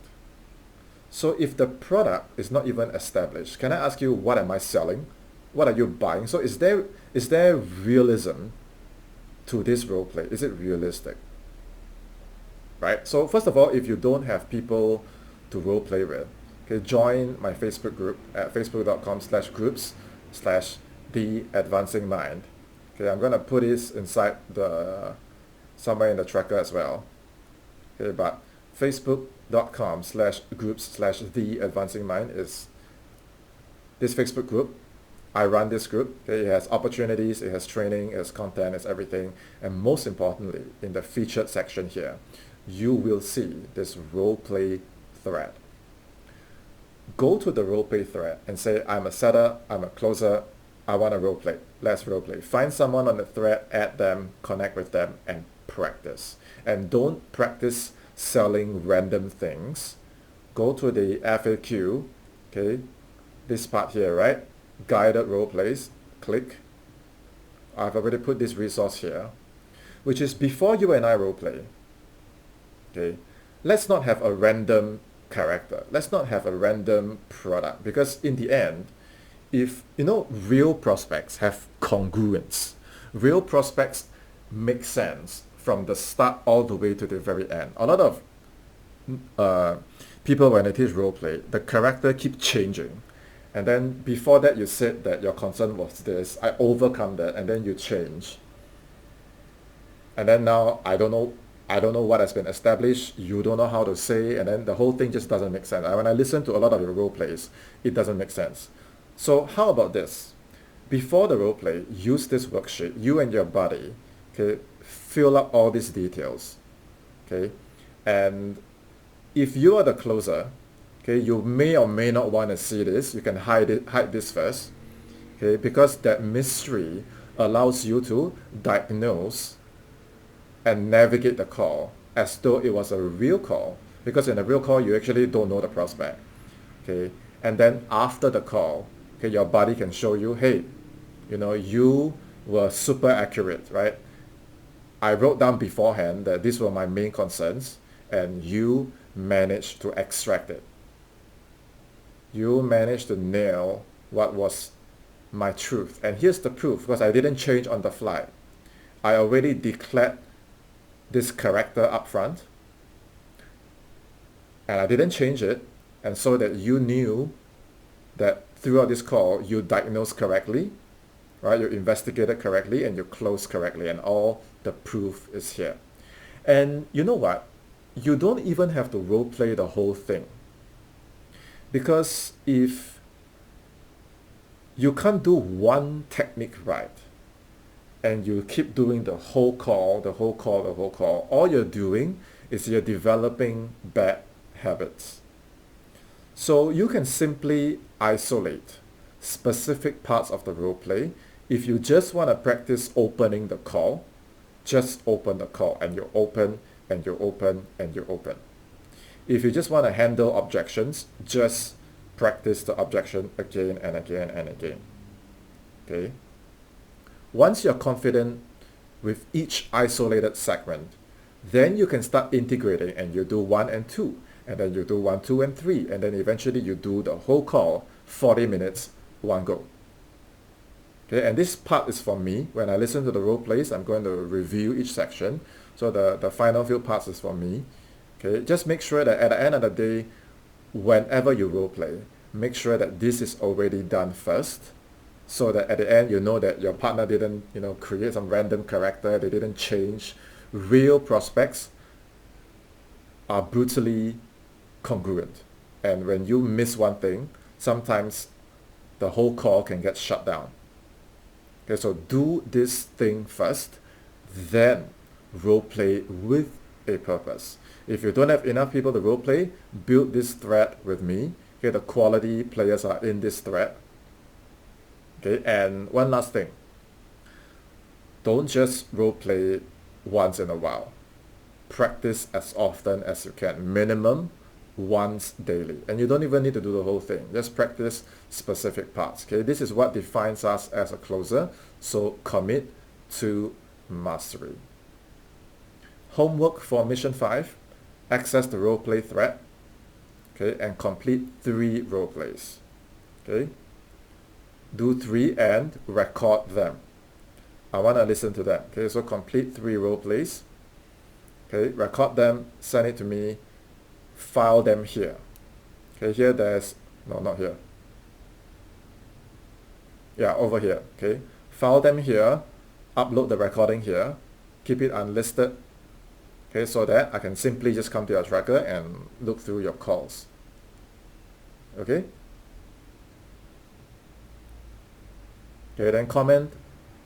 So if the product is not even established, can I ask you, what am I selling? What are you buying? So is there realism to this role play? Is it realistic? Right? So first of all, if you don't have people to role play with, okay, join my Facebook group at facebook.com/groups/the advancing mind. Okay, I'm gonna put this inside the somewhere in the tracker as well. Okay, but facebook.com/groups/the advancing mind is this Facebook group. I run this group. Okay, it has opportunities, it has training, it has content, it's everything. And most importantly, in the featured section here, you will see this roleplay thread. Go to the roleplay thread and say, I'm a setter, I'm a closer, I want to roleplay. Let's roleplay. Find someone on the thread, add them, connect with them, and practice. And don't practice selling random things. Go to the FAQ, okay, this part here, right? Guided role plays, click. I've already put this resource here, which is before you and I role play. Okay, let's not have a random character. Let's not have a random product, because in the end, if real prospects have congruence, real prospects make sense from the start all the way to the very end. A lot of people, when they teach role play, the character keep changing. And then before that, you said that your concern was this. I overcome that, and then you change. And then now I don't know what has been established. You don't know how to say, and then the whole thing just doesn't make sense. And when I listen to a lot of your role plays, it doesn't make sense. So how about this? Before the role play, use this worksheet. You and your buddy, okay, fill up all these details, okay, and if you are the closer, okay, you may or may not want to see this. You can hide this first, okay, because that mystery allows you to diagnose and navigate the call as though it was a real call, because in a real call you actually don't know the prospect, okay, and then after the call, okay, your buddy can show you, hey, you were super accurate, right? I wrote down beforehand that these were my main concerns, and you managed to extract it. You managed to nail what was my truth. And here's the proof, because I didn't change on the fly. I already declared this character up front, and I didn't change it, and so that you knew that throughout this call you diagnosed correctly, right? You investigated correctly, and you closed correctly, and all the proof is here. And you know what? You don't even have to role play the whole thing, because if you can't do one technique right, and you keep doing the whole call, all you're doing is you're developing bad habits. So you can simply isolate specific parts of the role play. If you just want to practice opening the call, just open the call, and you open, and you open, and you open. If you just want to handle objections, just practice the objection again and again and again. Okay? Once you're confident with each isolated segment, then you can start integrating, and you do 1 and 2, and then you do 1, 2, and 3, and then eventually you do the whole call, 40 minutes, one go. Okay, and this part is for me. When I listen to the role plays, I'm going to review each section. So the final few parts is for me. Okay, just make sure that at the end of the day, whenever you role play, make sure that this is already done first, so that at the end you know that your partner didn't, create some random character, they didn't change. Real prospects are brutally congruent. And when you miss one thing, sometimes the whole call can get shut down. Okay, so do this thing first, then role play with a purpose. If you don't have enough people to role play, build this thread with me. Okay, the quality players are in this thread. Okay, and one last thing. Don't just role play once in a while. Practice as often as you can. Minimum once daily. And you don't even need to do the whole thing. Just practice specific parts. Okay, this is what defines us as a closer. So commit to mastery. Homework for mission 5. Access the roleplay thread. Okay, and complete 3 roleplays. Okay, do 3 and record them. I want to listen to them. Okay, so complete 3 roleplays. Okay, record them, send it to me, file them here. Okay, here there's, no, not here. Yeah, over here. Okay, file them here, upload the recording here, keep it unlisted. Okay, so that I can simply just come to your tracker and look through your calls. Okay? Okay, then comment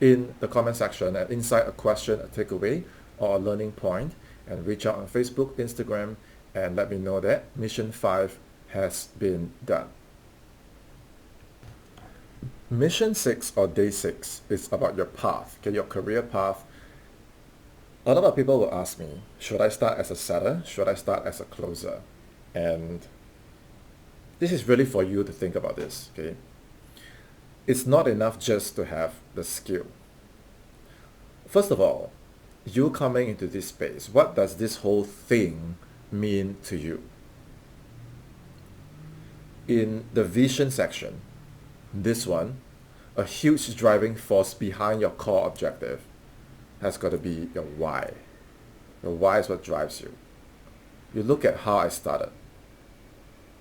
in the comment section and inside a question, a takeaway, or a learning point, and reach out on Facebook, Instagram, and let me know that mission 5 has been done. Mission 6 or day 6 is about your path, okay, your career path. A lot of people will ask me, should I start as a setter? Should I start as a closer? And this is really for you to think about this, okay? It's not enough just to have the skill. First of all, you coming into this space, what does this whole thing mean to you? In the vision section, this one, a huge driving force behind your core objective has got to be your why. Your why is what drives you. You look at how I started.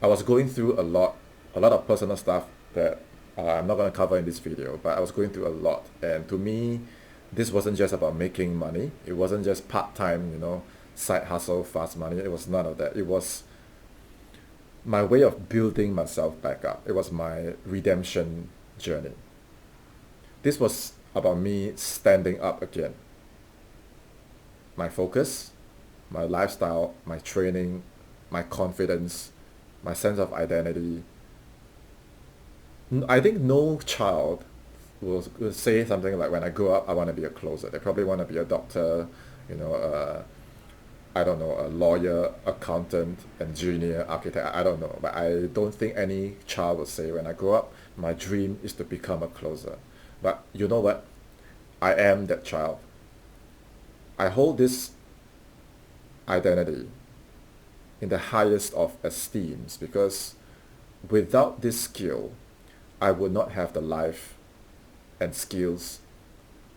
I was going through a lot of personal stuff that I'm not going to cover in this video, but I was going through a lot. And to me, this wasn't just about making money. It wasn't just part-time, side hustle, fast money. It was none of that. It was my way of building myself back up. It was my redemption journey. This was about me standing up again. My focus, my lifestyle, my training, my confidence, my sense of identity. I think no child will say something like, when I grow up, I want to be a closer. They probably want to be a doctor, I don't know, a lawyer, accountant, engineer, architect, I don't know. But I don't think any child will say, when I grow up, my dream is to become a closer. But you know what? I am that child. I hold this identity in the highest of esteems because without this skill, I would not have the life and skills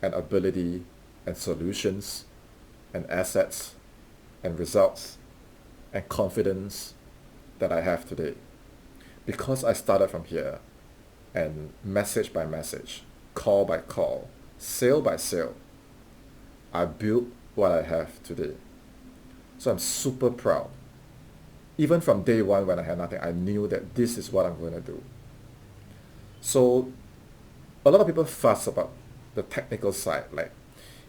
and ability and solutions and assets and results and confidence that I have today. Because I started from here and message by message, call by call, sale by sale, I built what I have today. So I'm super proud. Even from day one when I had nothing, I knew that this is what I'm going to do. So a lot of people fuss about the technical side. Like,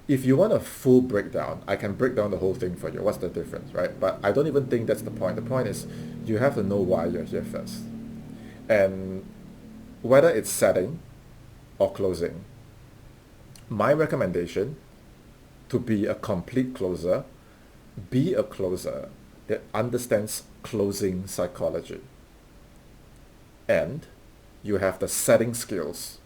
if you want a full breakdown, I can break down the whole thing for you. What's the difference, right? But I don't even think that's the point. The point is you have to know why you're here first. And whether it's setting or closing, my recommendation to be a complete closer, be a closer that understands closing psychology. And you have the setting skills.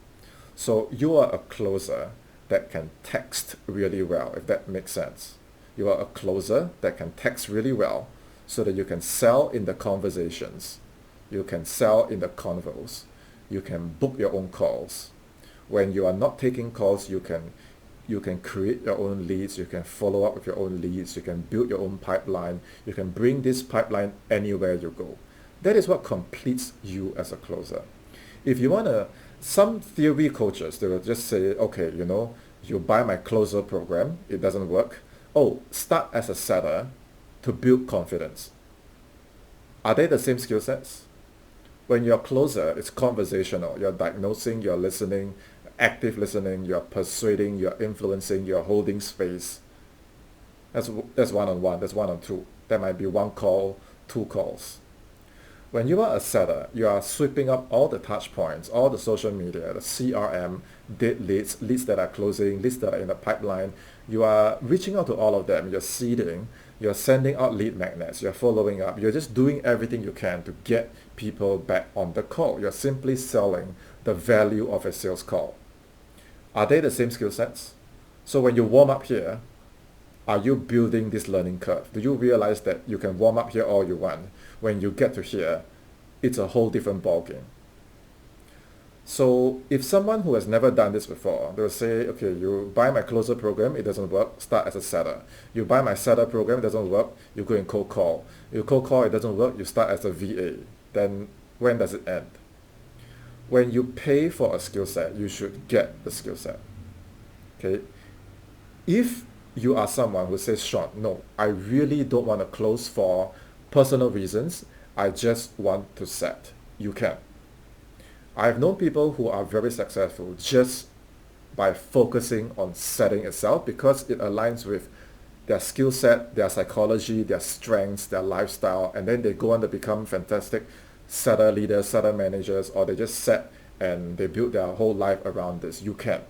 So you are a closer that can text really well, if that makes sense. You are a closer that can text really well so that you can sell in the conversations. You can sell in the convos. You can book your own calls. When you are not taking calls, you can create your own leads, you can follow up with your own leads, you can build your own pipeline, you can bring this pipeline anywhere you go. That is what completes you as a closer. If you want to, some theory coaches, they will just say, okay, you know, you buy my closer program, it doesn't work. Oh, start as a setter to build confidence. Are they the same skill sets? When you're closer, it's conversational. You're diagnosing, you're listening, active listening, you're persuading, you're influencing, you're holding space. That's one-on-one, that's one-on-two. There might be one call, two calls. When you are a setter, you are sweeping up all the touch points, all the social media, the CRM, dead leads, leads that are closing, leads that are in the pipeline. You are reaching out to all of them. You're seeding. You're sending out lead magnets. You're following up. You're just doing everything you can to get people back on the call. You're simply selling the value of a sales call. Are they the same skill sets? So when you warm up here, are you building this learning curve? Do you realize that you can warm up here all you want? When you get to here, it's a whole different ballgame. So if someone who has never done this before, they'll say, okay, you buy my closer program, it doesn't work, start as a setter. You buy my setter program, it doesn't work, you go and cold call. You cold call, it doesn't work, you start as a VA. Then when does it end? When you pay for a skill set, you should get the skill set. Okay? If you are someone who says, Sean, no, I really don't want to close for personal reasons, I just want to set. You can. I've known people who are very successful just by focusing on setting itself because it aligns with their skill set, their psychology, their strengths, their lifestyle, and then they go on to become fantastic setter leaders, setter managers, or they just set and they build their whole life around this. You can.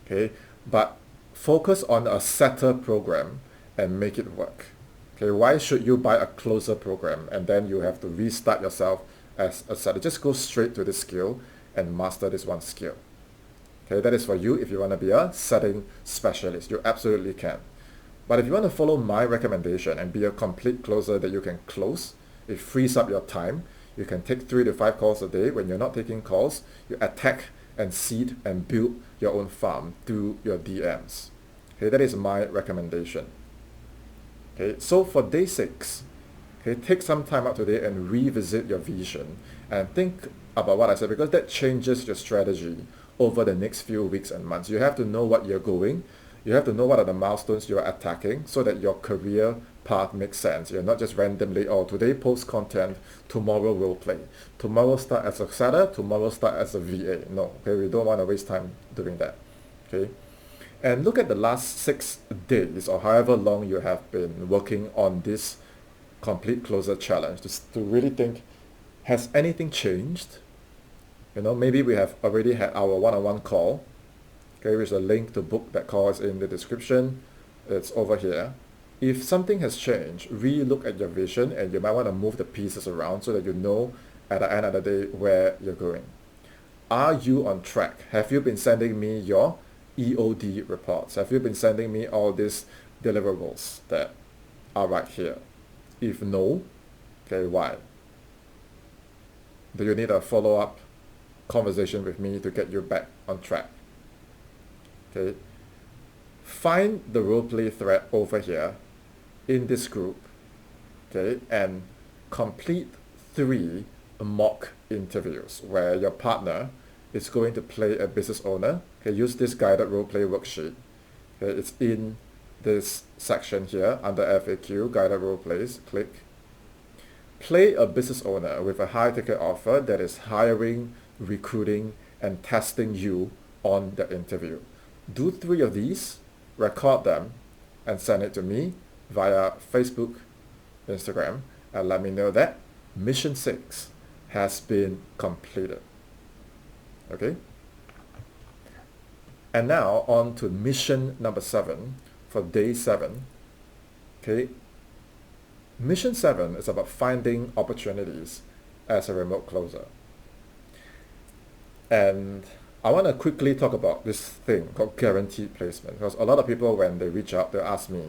Okay? But focus on a setter program and make it work. Okay, why should you buy a closer program and then you have to restart yourself as a setter? Just go straight to this skill and master this one skill. Okay, that is for you if you want to be a setting specialist. You absolutely can. But if you want to follow my recommendation and be a complete closer that you can close, it frees up your time. You can take 3 to 5 calls a day. When you're not taking calls, you attack and seed and build your own farm through your DMs. Okay, that is my recommendation. Okay, so for day 6, okay, take some time out today and revisit your vision and think about what I said because that changes your strategy over the next few weeks and months. You have to know what you're going. You have to know what are the milestones you're attacking so that your career path makes sense. You're not just randomly, oh, today post content, tomorrow role play. Tomorrow start as a setter, tomorrow start as a VA. No, okay, we don't want to waste time doing that. Okay. And look at the last 6 days or however long you have been working on this complete closer challenge to really think, has anything changed? You know, maybe we have already had our one-on-one call. Okay, there's a link to book that call is in the description. It's over here. If something has changed, re-look at your vision and you might want to move the pieces around so that you know at the end of the day where you're going. Are you on track? Have you been sending me your EOD reports? Have you been sending me all these deliverables that are right here? If no, okay, why? Do you need a follow-up conversation with me to get you back on track? Okay. Find the roleplay thread over here in this group, okay, and complete 3 mock interviews where your partner is going to play a business owner. Okay, use this guided roleplay worksheet. Okay, it's in this section here under FAQ, guided roleplays. Click. Play a business owner with a high ticket offer that is hiring, recruiting, and testing you on the interview. Do 3 of these, record them, and send it to me via Facebook, Instagram, and let me know that mission 6 has been completed. Okay? And now on to mission number 7 for day 7. Okay? Mission 7 is about finding opportunities as a remote closer. And I want to quickly talk about this thing called guaranteed placement because a lot of people when they reach out, they ask me,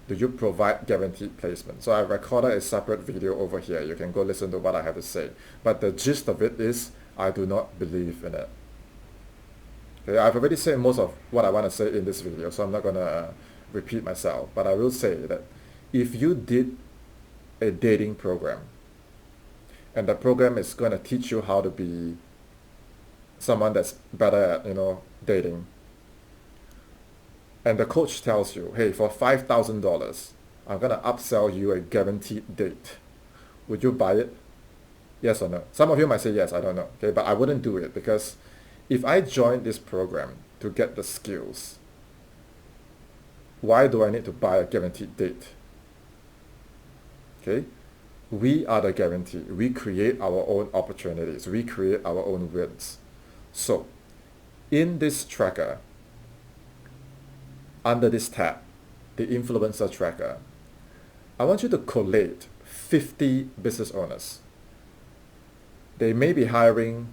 do you provide guaranteed placement? So I recorded a separate video over here. You can go listen to what I have to say. But the gist of it is I do not believe in it. Okay, I've already said most of what I want to say in this video, so I'm not going to repeat myself. But I will say that if you did a dating program and the program is going to teach you how to be someone that's better at, dating. And the coach tells you, hey, for $5,000, I'm gonna upsell you a guaranteed date. Would you buy it? Yes or no? Some of you might say yes, I don't know. Okay, but I wouldn't do it because if I join this program to get the skills, why do I need to buy a guaranteed date? Okay? We are the guarantee. We create our own opportunities. We create our own wins. So, in this tracker, under this tab, the influencer tracker, I want you to collate 50 business owners. They may be hiring,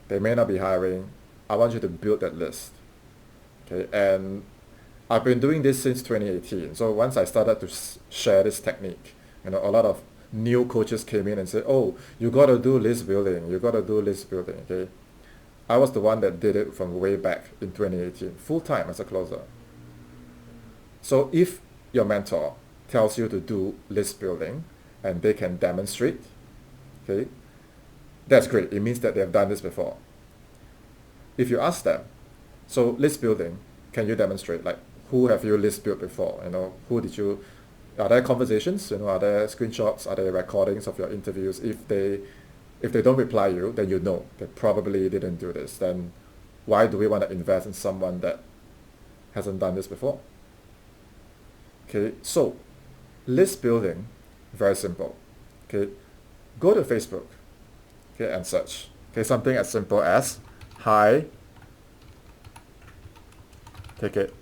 they may not be hiring. I want you to build that list. Okay, and I've been doing this since 2018. So once I started to share this technique, a lot of new coaches came in and said, "Oh, you got to do list building. You got to do list building." Okay, I was the one that did it from way back in 2018, full time as a closer. So if your mentor tells you to do list building and they can demonstrate, okay, that's great. It means that they have done this before. If you ask them, so list building, can you demonstrate? Like, who have you list built before? Who did you? Are there conversations? Are there screenshots? Are there recordings of your interviews? If they don't reply you, then you know they probably didn't do this. Then why do we want to invest in someone that hasn't done this before? Okay, so list building, very simple. Okay, go to Facebook, okay, and search. Okay, something as simple as high ticket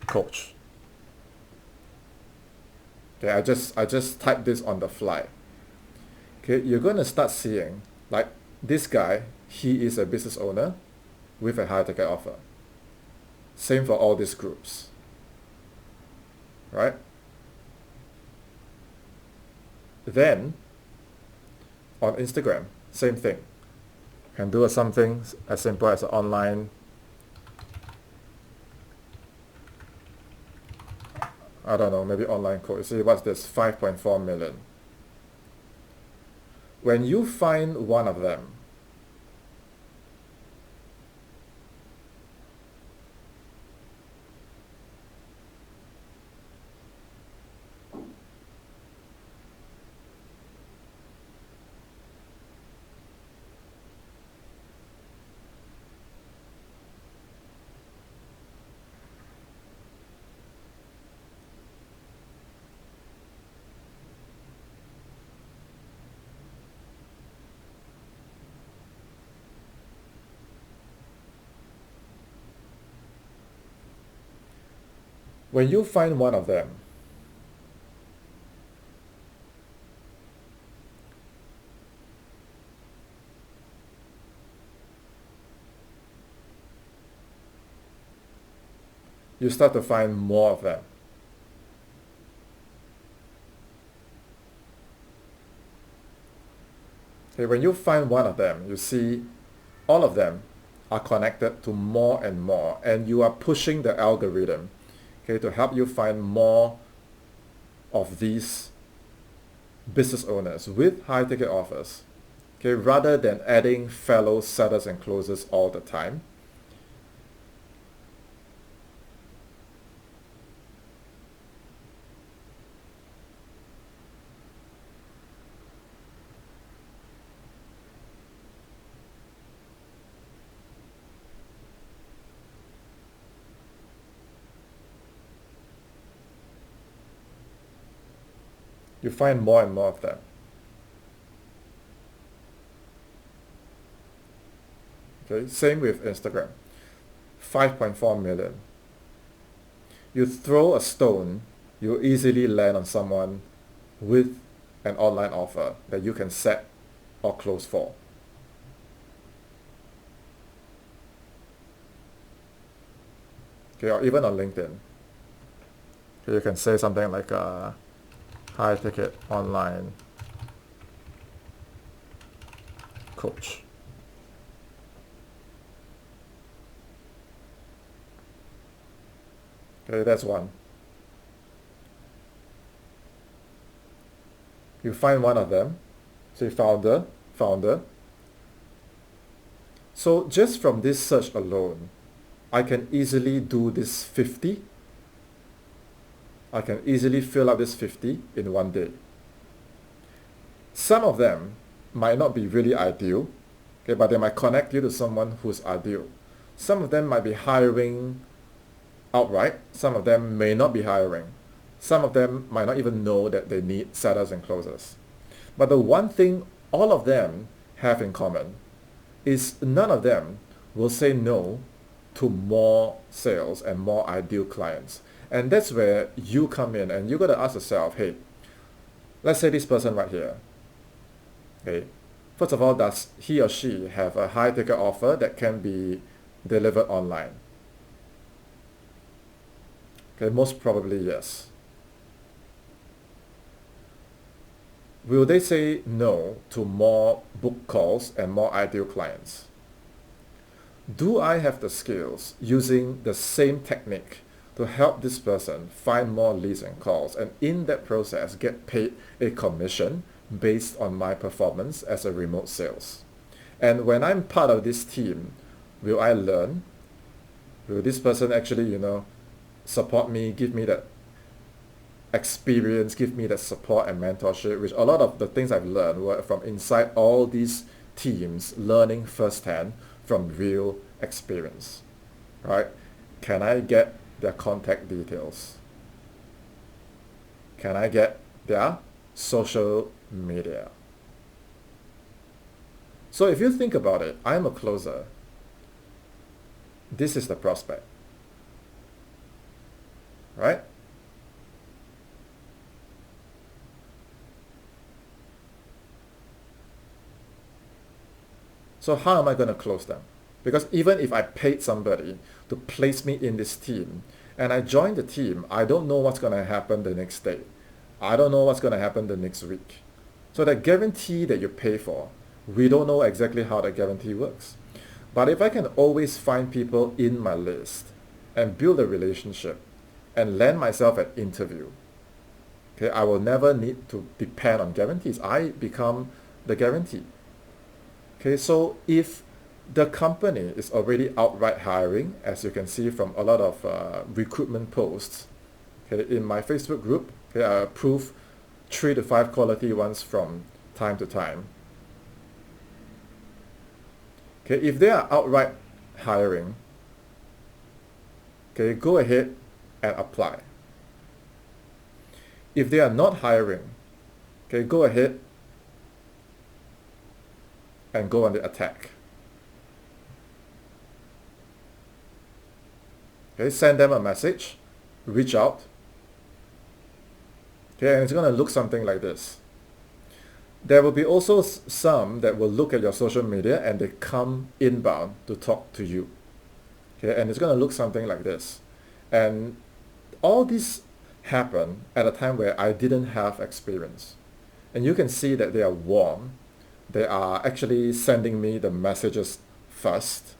coach. Okay, I just typed this on the fly. Okay, you're gonna start seeing like this guy, he is a business owner with a high ticket offer. Same for all these groups, right? Then on Instagram, same thing. Can do something as simple as an online, I don't know, maybe online code. You see, what's this? 5.4 million. When you find one of them, when you find one of them, you start to find more of them. Okay, when you find one of them, you see all of them are connected to more and more, and you are pushing the algorithm, okay, to help you find more of these business owners with high ticket offers, okay, rather than adding fellow sellers and closers all the time. You find more and more of them. Okay, same with Instagram. 5.4 million. You throw a stone, you easily land on someone with an online offer that you can set or close for. Okay, or even on LinkedIn. Okay, you can say something like high ticket online coach. Okay, that's one. You find one of them, say founder, So just from this search alone, I can easily do this 50. I can easily fill out this 50 in one day. Some of them might not be really ideal, okay, but they might connect you to someone who's ideal. Some of them might be hiring outright. Some of them may not be hiring. Some of them might not even know that they need setters and closers. But the one thing all of them have in common is none of them will say no to more sales and more ideal clients. And that's where you come in, and you got to ask yourself, hey, let's say this person right here. Okay, first of all, does he or she have a high ticket offer that can be delivered online? Okay, most probably yes. Will they say no to more book calls and more ideal clients? Do I have the skills using the same technique to help this person find more leads and calls, and in that process get paid a commission based on my performance as a remote sales? And when I'm part of this team, will I learn? Will this person actually, support me, give me that experience, give me that support and mentorship, which a lot of the things I've learned were from inside all these teams, learning firsthand from real experience, right? Can I get their contact details? Can I get their social media? So if you think about it, I'm a closer. This is the prospect, right? So how am I going to close them? Because even if I paid somebody to place me in this team and I join the team, I don't know what's going to happen the next day. I don't know what's going to happen the next week. So that guarantee that you pay for, we don't know exactly how the guarantee works. But if I can always find people in my list and build a relationship and land myself an interview, okay, I will never need to depend on guarantees. I become the guarantee. Okay, so if the company is already outright hiring, as you can see from a lot of recruitment posts, okay, in my Facebook group, okay, I approve 3 to 5 quality ones from time to time. Okay, if they are outright hiring, okay, go ahead and apply. If they are not hiring, okay, go ahead and go on the attack. Okay, send them a message, reach out. Okay, and it's going to look something like this. There will be also some that will look at your social media and they come inbound to talk to you. Okay, and it's going to look something like this. And all this happened at a time where I didn't have experience. And you can see that they are warm. They are actually sending me the messages first,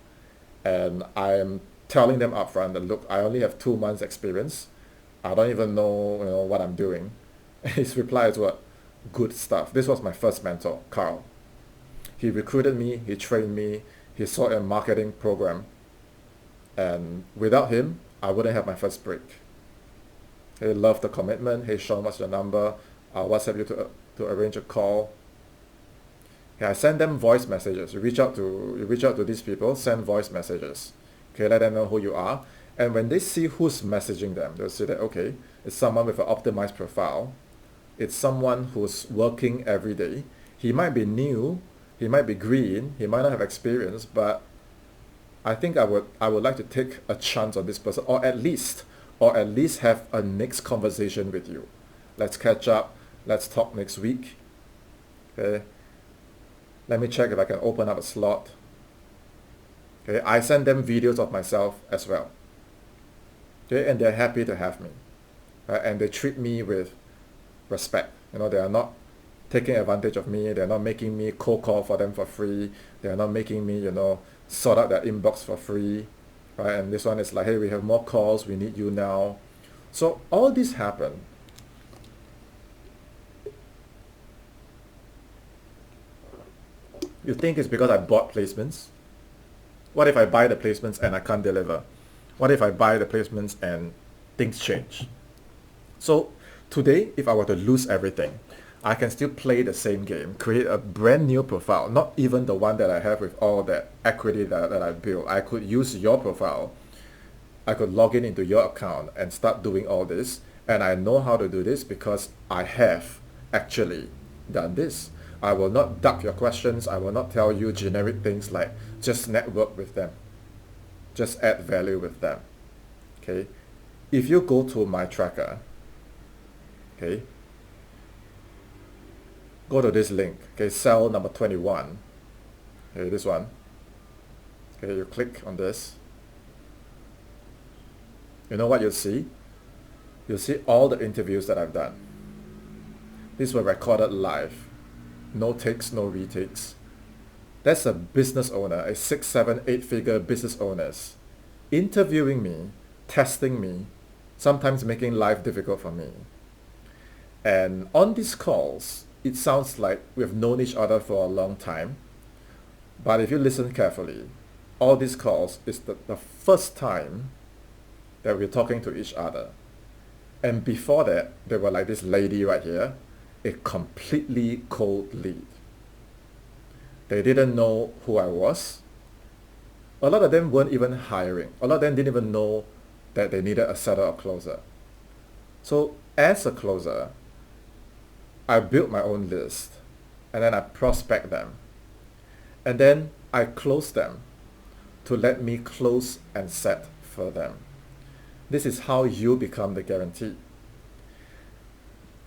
and I'm telling them upfront that, look, I only have 2 months experience. I don't even know, what I'm doing. His reply is what? Good stuff. This was my first mentor, Carl. He recruited me, he trained me, he saw a marketing program, and without him, I wouldn't have my first break. He loved the commitment. Hey, Sean, what's your number? I'll WhatsApp you to arrange a call. Okay, I send them voice messages. You reach out to these people, send voice messages. Okay, let them know who you are. And when they see who's messaging them, they'll see that, okay, it's someone with an optimized profile. It's someone who's working every day. He might be new, he might be green, he might not have experience, but I think I would like to take a chance on this person, or at least have a next conversation with you. Let's catch up. Let's talk next week. Okay. Let me check if I can open up a slot. Okay. I send them videos of myself as well. Okay, and they're happy to have me. And they treat me with respect. They are not taking advantage of me. They're not making me cold call for them for free. They're not making me, sort out their inbox for free. Right? And this one is like, hey, we have more calls. We need you now. So all this happened. You think it's because I bought placements? What if I buy the placements and I can't deliver? What if I buy the placements and things change? So today, if I were to lose everything, I can still play the same game, create a brand new profile, not even the one that I have with all that equity that I built. I could use your profile. I could log in into your account and start doing all this. And I know how to do this because I have actually done this. I will not duck your questions. I will not tell you generic things like just network with them, just add value with them. Okay. If you go to my tracker, okay, go to this link, okay, cell number 21, okay, this one, okay, you click on this, you know what you'll see? You'll see all the interviews that I've done. These were recorded live, no takes, no retakes. That's a business owner, a 6, 7, 8-figure business owners, interviewing me, testing me, sometimes making life difficult for me. And on these calls, it sounds like we've known each other for a long time. But if you listen carefully, all these calls is the first time that we're talking to each other. And before that, they were like this lady right here, a completely cold lead. They didn't know who I was. A lot of them weren't even hiring. A lot of them didn't even know that they needed a setter or closer. So as a closer, I built my own list and then I prospect them. And then I close them to let me close and set for them. This is how you become the guarantee.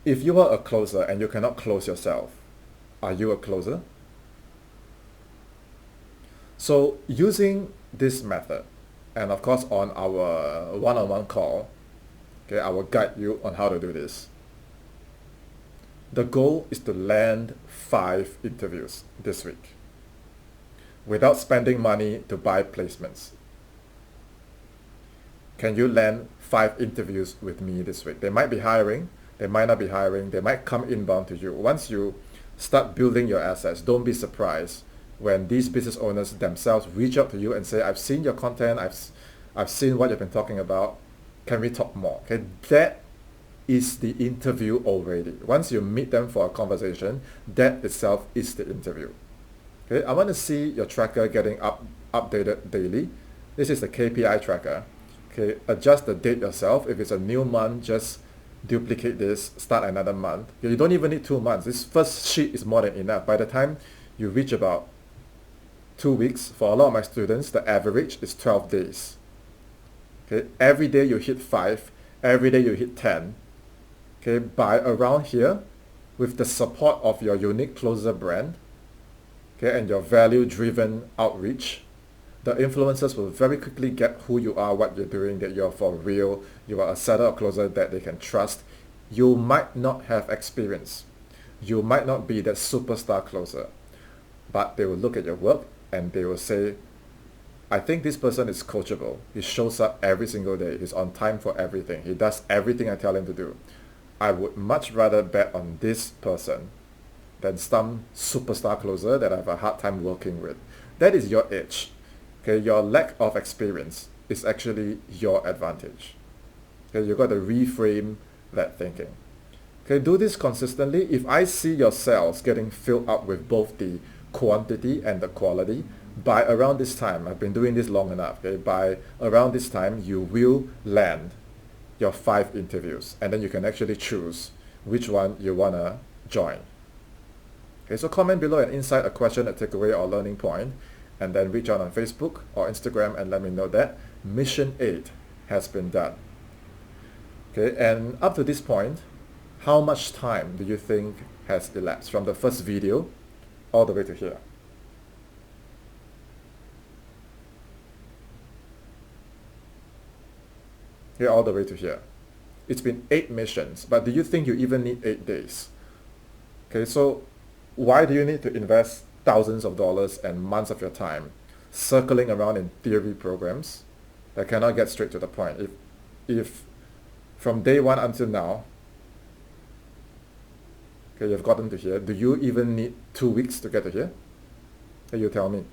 If you are a closer and you cannot close yourself, are you a closer? So using this method, and of course on our one-on-one call, okay, I will guide you on how to do this. The goal is to land 5 interviews this week without spending money to buy placements. Can you land 5 interviews with me this week? They might be hiring, they might not be hiring, they might come inbound to you. Once you start building your assets, don't be surprised when these business owners themselves reach out to you and say, I've seen your content, I've seen what you've been talking about, can we talk more? Okay, that is the interview already. Once you meet them for a conversation, that itself is the interview. Okay, I want to see your tracker getting updated daily. This is the KPI tracker. Okay, adjust the date yourself. If it's a new month, just duplicate this, start another month. Okay, you don't even need 2 months. This first sheet is more than enough. By the time you reach about 2 weeks, for a lot of my students, the average is 12 days. Okay, every day you hit 5, every day you hit 10. Okay, by around here, with the support of your unique closer brand, okay, and your value-driven outreach, the influencers will very quickly get who you are, what you're doing, that you're for real, you are a setter or closer that they can trust. You might not have experience. You might not be that superstar closer, but they will look at your work and they will say, I think this person is coachable. He shows up every single day. He's on time for everything. He does everything I tell him to do. I would much rather bet on this person than some superstar closer that I have a hard time working with. That is your edge. Okay, your lack of experience is actually your advantage. Okay, you got to reframe that thinking. Okay, do this consistently. If I see your cells getting filled up with both the quantity and the quality, by around this time, I've been doing this long enough, okay, by around this time, you will land your 5 interviews, and then you can actually choose which one you want to join. Okay, so comment below an insight, a question, a takeaway, or learning point, and then reach out on Facebook or Instagram and let me know that Mission 8 has been done. Okay, and up to this point, how much time do you think has elapsed from the first video all the way to here? Here all the way to here. It's been 8 missions, but do you think you even need 8 days? Okay, so why do you need to invest thousands of dollars and months of your time circling around in theory programs that cannot get straight to the point? If from day 1 until now, okay, you've gotten to here, do you even need 2 weeks to get to here? Okay, you tell me.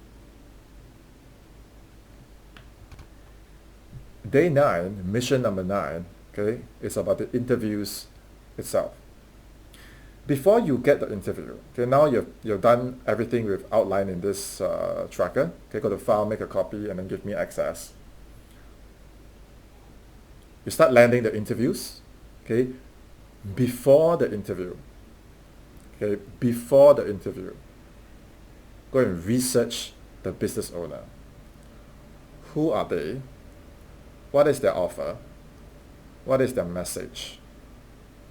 Day 9, mission number 9, okay, is about the interviews itself. Before you get the interview, okay, now you've done everything we've outlined in this tracker. Okay, go to File, make a copy, and then give me access. You start landing the interviews, okay, before the interview. Okay, before the interview, go and research the business owner. Who are they? What is their offer? What is their message?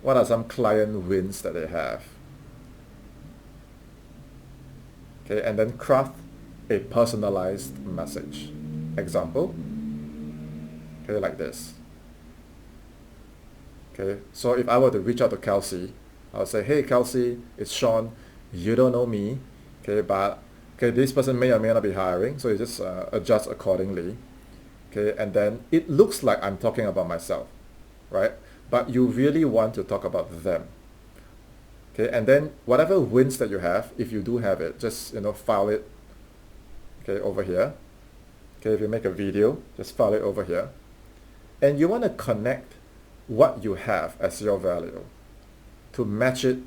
What are some client wins that they have? Okay, and then craft a personalized message. Example, okay, like this. Okay, so if I were to reach out to Kelsey, I would say, hey Kelsey, it's Sean. You don't know me, okay, but okay, this person may or may not be hiring, so you just adjust accordingly. Okay, and then it looks like I'm talking about myself, right? But you really want to talk about them. Okay, and then whatever wins that you have, if you do have it, just file it. Okay, over here. Okay, if you make a video, just file it over here, and you want to connect what you have as your value to match it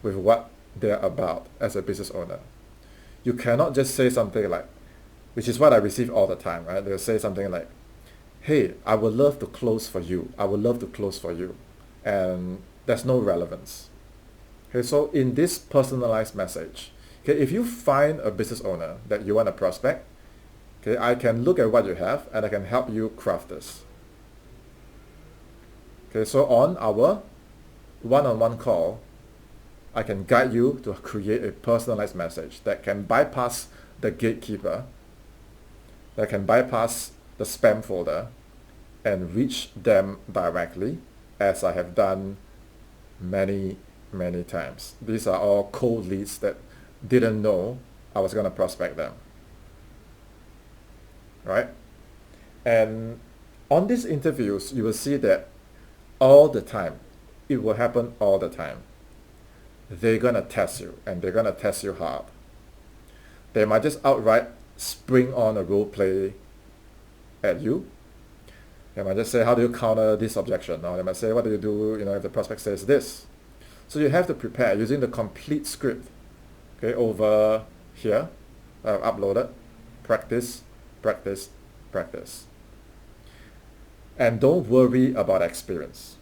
with what they're about as a business owner. You cannot just say something like, which is what I receive all the time, right? They'll say something like, hey, I would love to close for you. I would love to close for you. And there's no relevance. Okay, so in this personalized message, okay, if you find a business owner that you want to prospect, okay, I can look at what you have and I can help you craft this. Okay, so on our one-on-one call, I can guide you to create a personalized message that can bypass the gatekeeper, that can bypass the spam folder and reach them directly, as I have done many, many times. These are all cold leads that didn't know I was going to prospect them. Right? And on these interviews, you will see that all the time, it will happen all the time. They're going to test you, and they're going to test you hard. They might just outright spring on a role play at you. They might just say, how do you counter this objection? Or they might say, what do you do if the prospect says this? So you have to prepare using the complete script. Okay, over here, I've uploaded, practice, practice, practice. And don't worry about experience.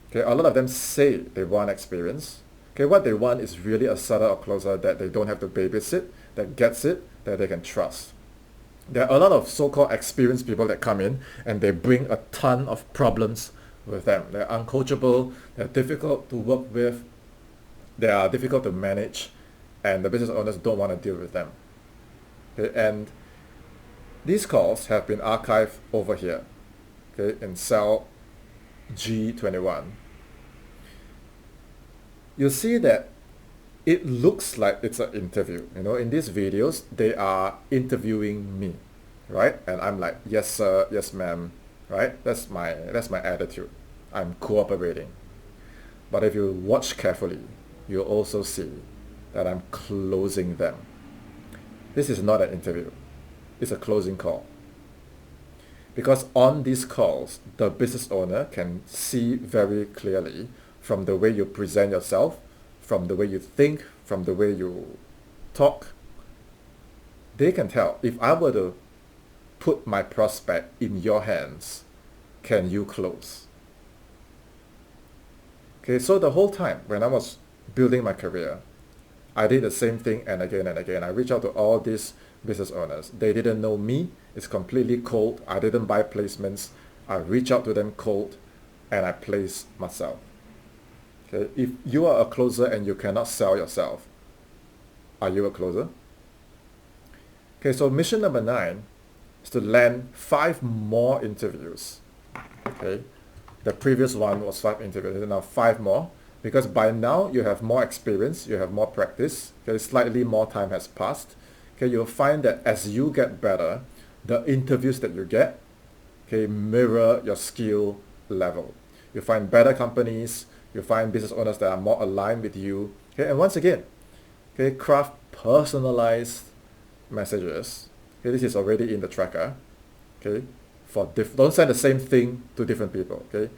Okay, a lot of them say they want experience. Okay, what they want is really a seller or closer that they don't have to babysit, that gets it, that they can trust. There are a lot of so-called experienced people that come in and they bring a ton of problems with them. They're uncoachable, they're difficult to work with, they are difficult to manage, and the business owners don't want to deal with them. Okay, and these calls have been archived over here, okay, in cell G21. You'll see that it looks like it's an interview. In these videos, they are interviewing me, right? And I'm like, yes sir, yes ma'am, right? That's my attitude. I'm cooperating. But if you watch carefully, you'll also see that I'm closing them. This is not an interview. It's a closing call. Because on these calls, the business owner can see very clearly from the way you present yourself, from the way you think, from the way you talk. They can tell, if I were to put my prospect in your hands, can you close? Okay, so the whole time when I was building my career, I did the same thing and again and again. I reached out to all these business owners. They didn't know me. It's completely cold. I didn't buy placements. I reach out to them cold and I place myself. Okay, if you are a closer and you cannot sell yourself, are you a closer? Okay, so mission number 9 is to land 5 more interviews. Okay, the previous one was 5 interviews, now 5 more, because by now you have more experience, you have more practice. Okay, slightly more time has passed. Okay, you'll find that as you get better, the interviews that you get, okay, mirror your skill level. You find better companies, you find business owners that are more aligned with you. Okay, and once again, okay, craft personalized messages. Okay, this is already in the tracker. Okay, don't send the same thing to different people, okay?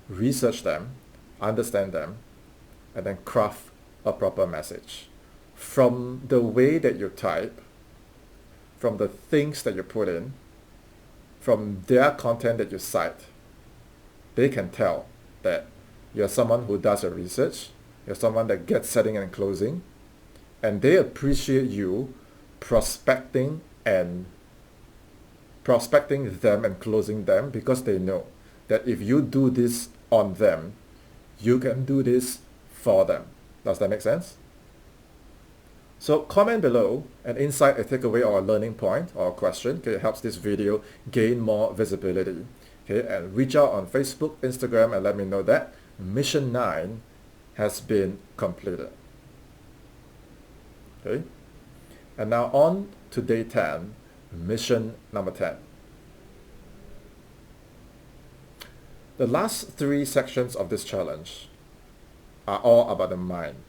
Research them, understand them, and then craft a proper message. From the way that you type, from the things that you put in, from their content that you cite, they can tell that you're someone who does your research, you're someone that gets setting and closing, and they appreciate you prospecting them and closing them, because they know that if you do this on them, you can do this for them. Does that make sense? So comment below an insight, a takeaway, or a learning point or a question. Okay, it helps this video gain more visibility. Okay, and reach out on Facebook, Instagram, and let me know that Mission 9 has been completed. Okay, and now on to day 10, mission number 10. The last 3 sections of this challenge are all about the mind.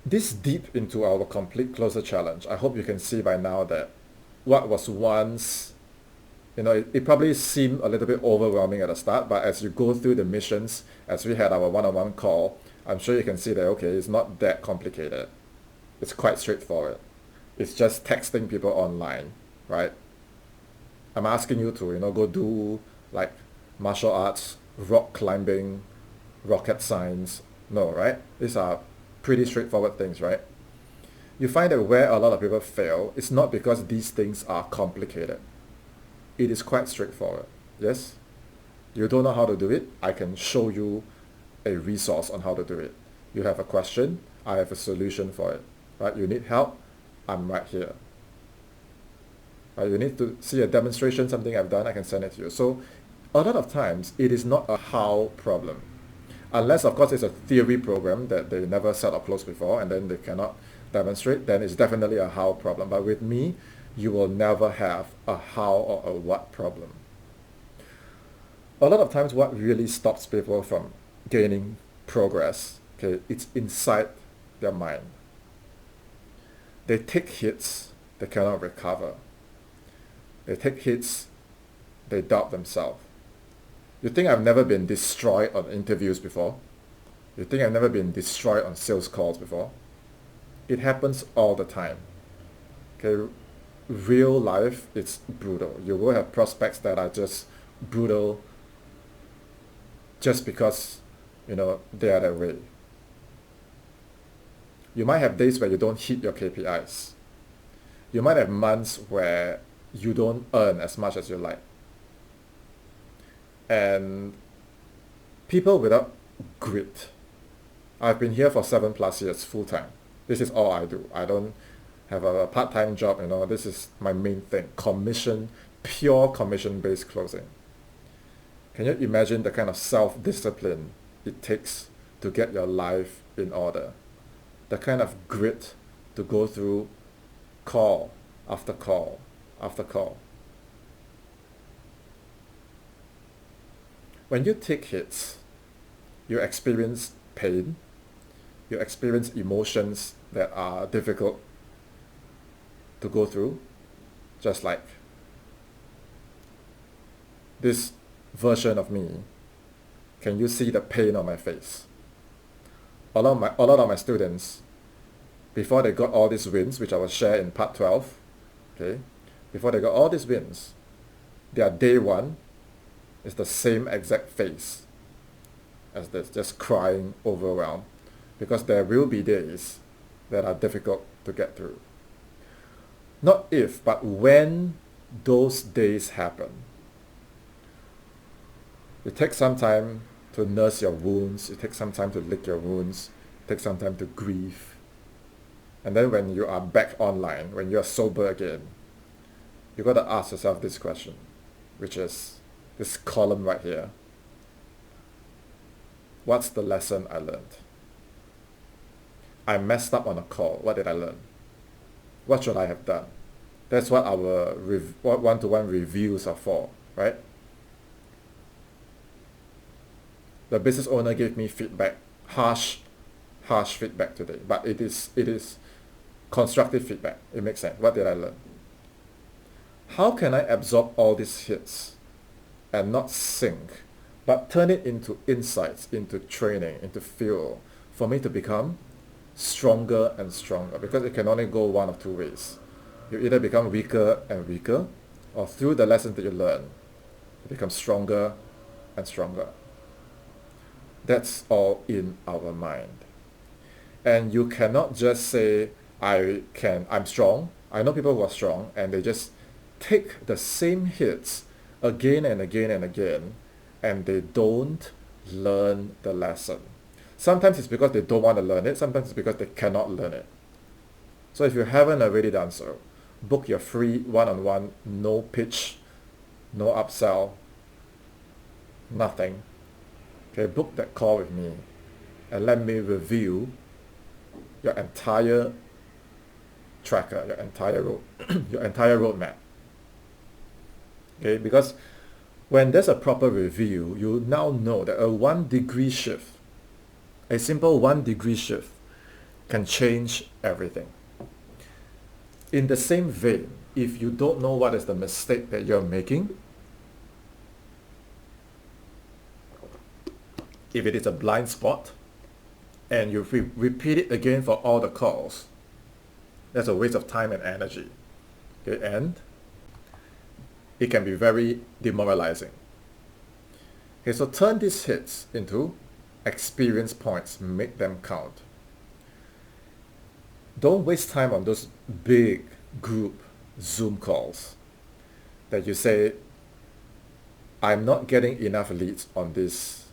This deep into our complete closer challenge, I hope you can see by now that what was once, it probably seemed a little bit overwhelming at the start, but as you go through the missions, as we had our one-on-one call, I'm sure you can see that, okay, it's not that complicated. It's quite straightforward. It's just texting people online, right? I'm asking you to, go do like martial arts, rock climbing, rocket science. No, right? These are pretty straightforward things, right? You find that where a lot of people fail, it's not because these things are complicated. It is quite straightforward. Yes? You don't know how to do it, I can show you a resource on how to do it. You have a question, I have a solution for it. Right? You need help, I'm right here. Right? You need to see a demonstration, something I've done, I can send it to you. So a lot of times it is not a how problem. Unless, of course, it's a theory program that they never set up close before and then they cannot demonstrate, then it's definitely a how problem. But with me, you will never have a how or a what problem. A lot of times what really stops people from gaining progress, okay, it's inside their mind. They take hits, they cannot recover. They take hits, they doubt themselves. You think I've never been destroyed on interviews before? You think I've never been destroyed on sales calls before? It happens all the time. Okay, real life, it's brutal. You will have prospects that are just brutal just because, they are that way. You might have days where you don't hit your KPIs. You might have months where you don't earn as much as you like. And people without grit. I've been here for 7+ years full time. This is all I do. I don't have a part-time job, this is my main thing. Pure commission-based closing. Can you imagine the kind of self-discipline it takes to get your life in order? The kind of grit to go through call after call after call. When you take hits, you experience pain, you experience emotions that are difficult to go through, just like this version of me. Can you see the pain on my face? A lot of my students, before they got all these wins, which I will share in part 12, okay, before they got all these wins, their day 1 is the same exact face as this, just crying, overwhelmed, because there will be days that are difficult to get through. Not if, but when those days happen. You take some time to nurse your wounds, you take some time to lick your wounds, take some time to grieve. And then when you are back online, when you are sober again, you got to ask yourself this question, which is this column right here. What's the lesson I learned? I messed up on a call. What did I learn? What should I have done? That's what our one-to-one reviews are for, right? The business owner gave me feedback, harsh feedback today, but it is constructive feedback. It makes sense. What did I learn? How can I absorb all these hits and not sink, but turn it into insights, into training, into fuel for me to become stronger and stronger? Because it can only go one of two ways. You either become weaker and weaker, or through the lessons that you learn, you become stronger and stronger. That's all in our mind. And you cannot just say, I'm strong. I know people who are strong and they just take the same hits again and again and again, and they don't learn the lesson. Sometimes it's because they don't want to learn it, sometimes it's because they cannot learn it. So if you haven't already done so, book your free one-on-one, no pitch, no upsell, nothing. Okay, book that call with me and let me review your entire tracker, your entire roadmap. Okay, because when there's a proper review, you now know that a 1 degree shift, a simple 1 degree shift, can change everything. In the same vein, if you don't know what is the mistake that you're making, if it is a blind spot, and you repeat it again for all the calls, that's a waste of time and energy. Okay, and it can be very demoralizing. Okay, so turn these hits into experience points, make them count. Don't waste time on those big group Zoom calls that you say, I'm not getting enough leads on this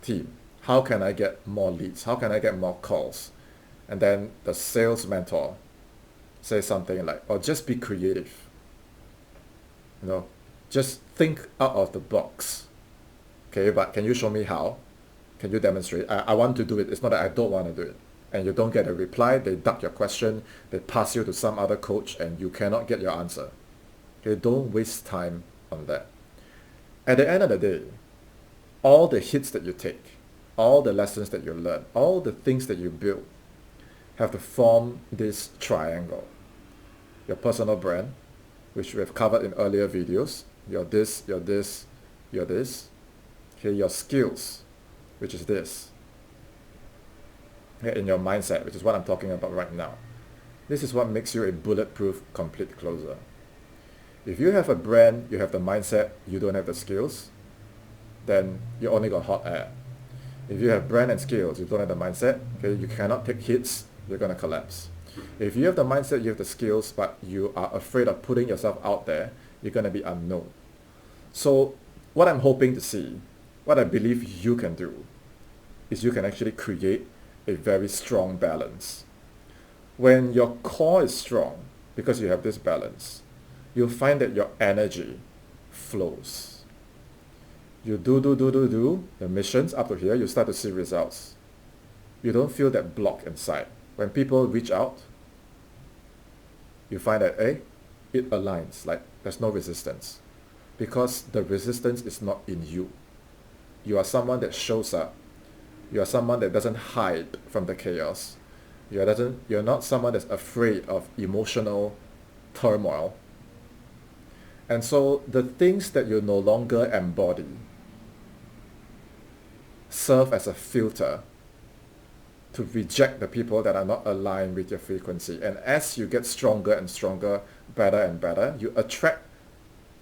team. How can I get more leads? How can I get more calls? And then the sales mentor says something like, oh, just be creative. You know, just think out of the box. Okay, but can you show me how? Can you demonstrate? I want to do it. It's not that I don't want to do it. And you don't get a reply, they duck your question, they pass you to some other coach, and you cannot get your answer. Okay, don't waste time on that. At the end of the day, all the hits that you take, all the lessons that you learn, all the things that you build have to form this triangle. Your personal brand, which we have covered in earlier videos, you're this, you're this, you're this. Okay, your skills, which is this. Okay, in your mindset, which is what I'm talking about right now. This is what makes you a bulletproof complete closer. If you have a brand, you have the mindset, you don't have the skills, then you only got hot air. If you have brand and skills, you don't have the mindset, okay, you cannot take hits, you're going to collapse. If you have the mindset, you have the skills, but you are afraid of putting yourself out there, you're going to be unknown. So what I'm hoping to see, what I believe you can do, is you can actually create a very strong balance. When your core is strong, because you have this balance, you'll find that your energy flows. You do the missions up to here, you start to see results. You don't feel that block inside. When people reach out, you find that, it aligns, like there's no resistance. Because the resistance is not in you. You are someone that shows up. You are someone that doesn't hide from the chaos. You're not someone that's afraid of emotional turmoil. And so the things that you no longer embody serve as a filter to reject the people that are not aligned with your frequency. And as you get stronger and stronger, better and better, you attract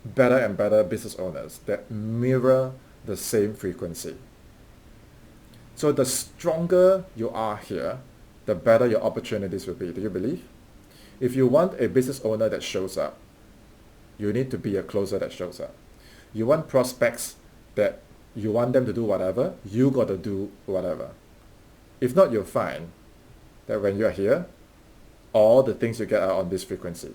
better and better business owners that mirror the same frequency. So the stronger you are here, the better your opportunities will be. Do you believe? If you want a business owner that shows up, you need to be a closer that shows up. You want prospects that you want them to do whatever, you got to do whatever. If not, you'll find that when you are here, all the things you get are on this frequency.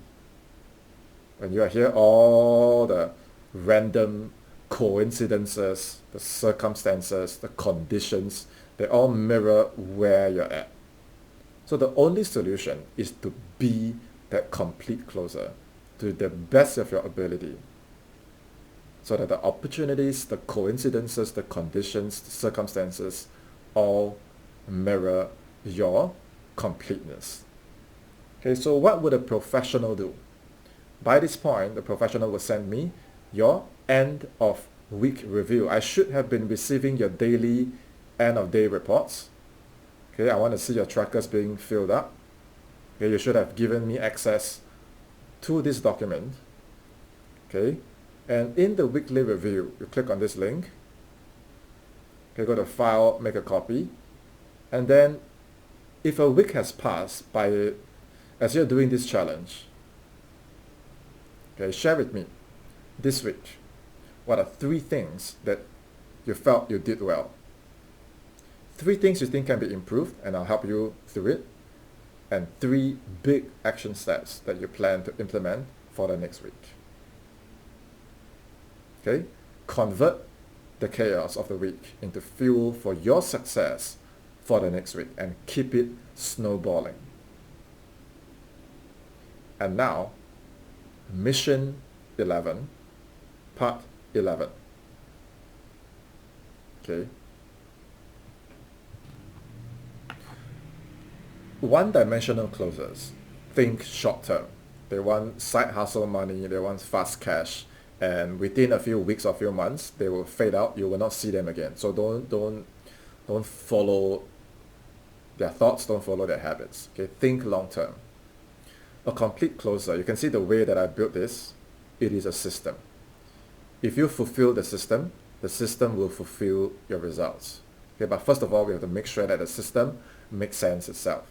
When you are here, all the random coincidences, the circumstances, the conditions, they all mirror where you're at. So the only solution is to be that complete closer to the best of your ability, so that the opportunities, the coincidences, the conditions, the circumstances all mirror your completeness. Okay, so what would a professional do? By this point, the professional will send me your end of week review. I should have been receiving your daily end of day reports. Okay, I want to see your trackers being filled up. Okay, you should have given me access to this document. Okay, and in the weekly review, you click on this link. Okay, go to File, make a copy, and then if a week has passed as you're doing this challenge, okay, share with me this week. What are 3 things that you felt you did well? 3 things you think can be improved, and I'll help you through it. And 3 big action steps that you plan to implement for the next week. Okay? Convert the chaos of the week into fuel for your success for the next week and keep it snowballing. And now, Mission 11, Part 11. Okay. One-dimensional closers think short-term. They want side hustle money, they want fast cash, and within a few weeks or few months, they will fade out. You will not see them again. So don't follow their thoughts, don't follow their habits. Okay, think long-term. A complete closer, you can see the way that I built this. It is a system. If you fulfill the system will fulfill your results. Okay, but first of all, we have to make sure that the system makes sense itself.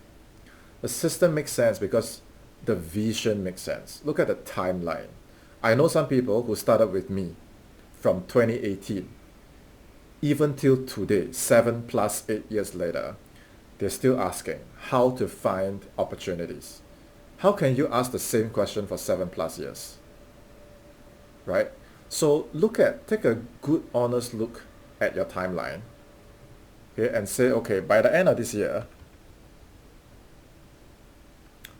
The system makes sense because the vision makes sense. Look at the timeline. I know some people who started with me from 2018, even till today, 7 plus 8 years later, they're still asking how to find opportunities. How can you ask the same question for 7 plus years? Right? So take a good honest look at your timeline, okay, and say, okay, by the end of this year,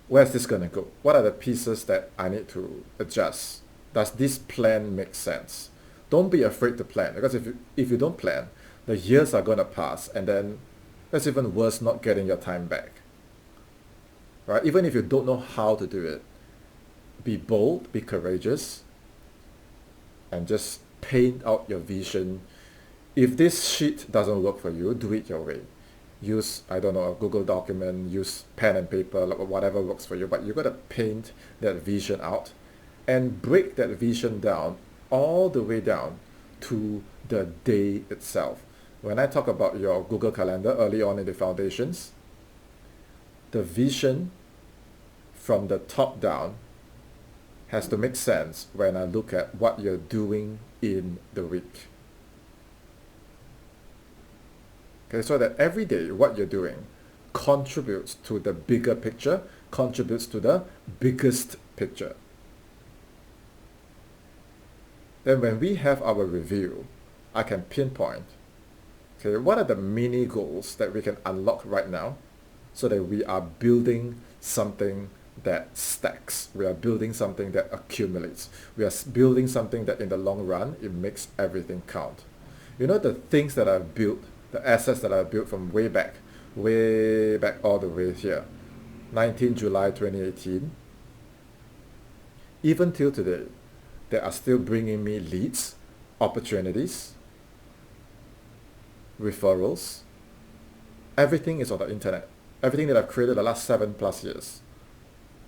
where's this going to go? What are the pieces that I need to adjust? Does this plan make sense? Don't be afraid to plan, because if you don't plan, the years are going to pass, and then that's even worse, not getting your time back. Right? Even if you don't know how to do it, be bold, be courageous, and just paint out your vision. If this sheet doesn't work for you, do it your way. Use, I don't know, a Google document, use pen and paper, whatever works for you, but you got to paint that vision out and break that vision down all the way down to the day itself. When I talk about your Google Calendar early on in the foundations, the vision from the top down has to make sense when I look at what you're doing in the week. Okay, so that every day what you're doing contributes to the bigger picture, contributes to the biggest picture. Then when we have our review, I can pinpoint, okay, what are the mini goals that we can unlock right now so that we are building something that stacks. We are building something that accumulates. We are building something that in the long run, it makes everything count. You know, the things that I've built, the assets that I've built from way back all the way here, 19 July 2018, even till today, they are still bringing me leads, opportunities, referrals. Everything is on the internet. Everything that I've created the last 7 plus years,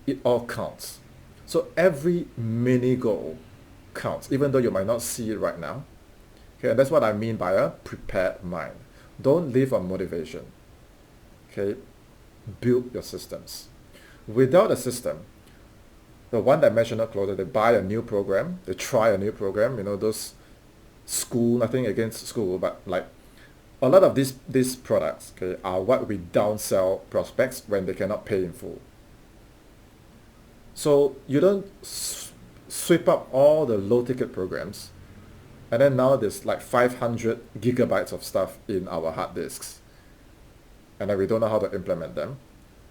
it all counts. So every mini goal counts, even though you might not see it right now. Okay, and that's what I mean by a prepared mind. Don't live on motivation. Okay, build your systems. Without a system, the one-dimensional closer, they buy a new program, they try a new program, you know, those school, nothing against school, but like a lot of these products, okay, are what we downsell prospects when they cannot pay in full. So you don't sweep up all the low-ticket programs, and then now there's like 500 gigabytes of stuff in our hard disks, and then we don't know how to implement them,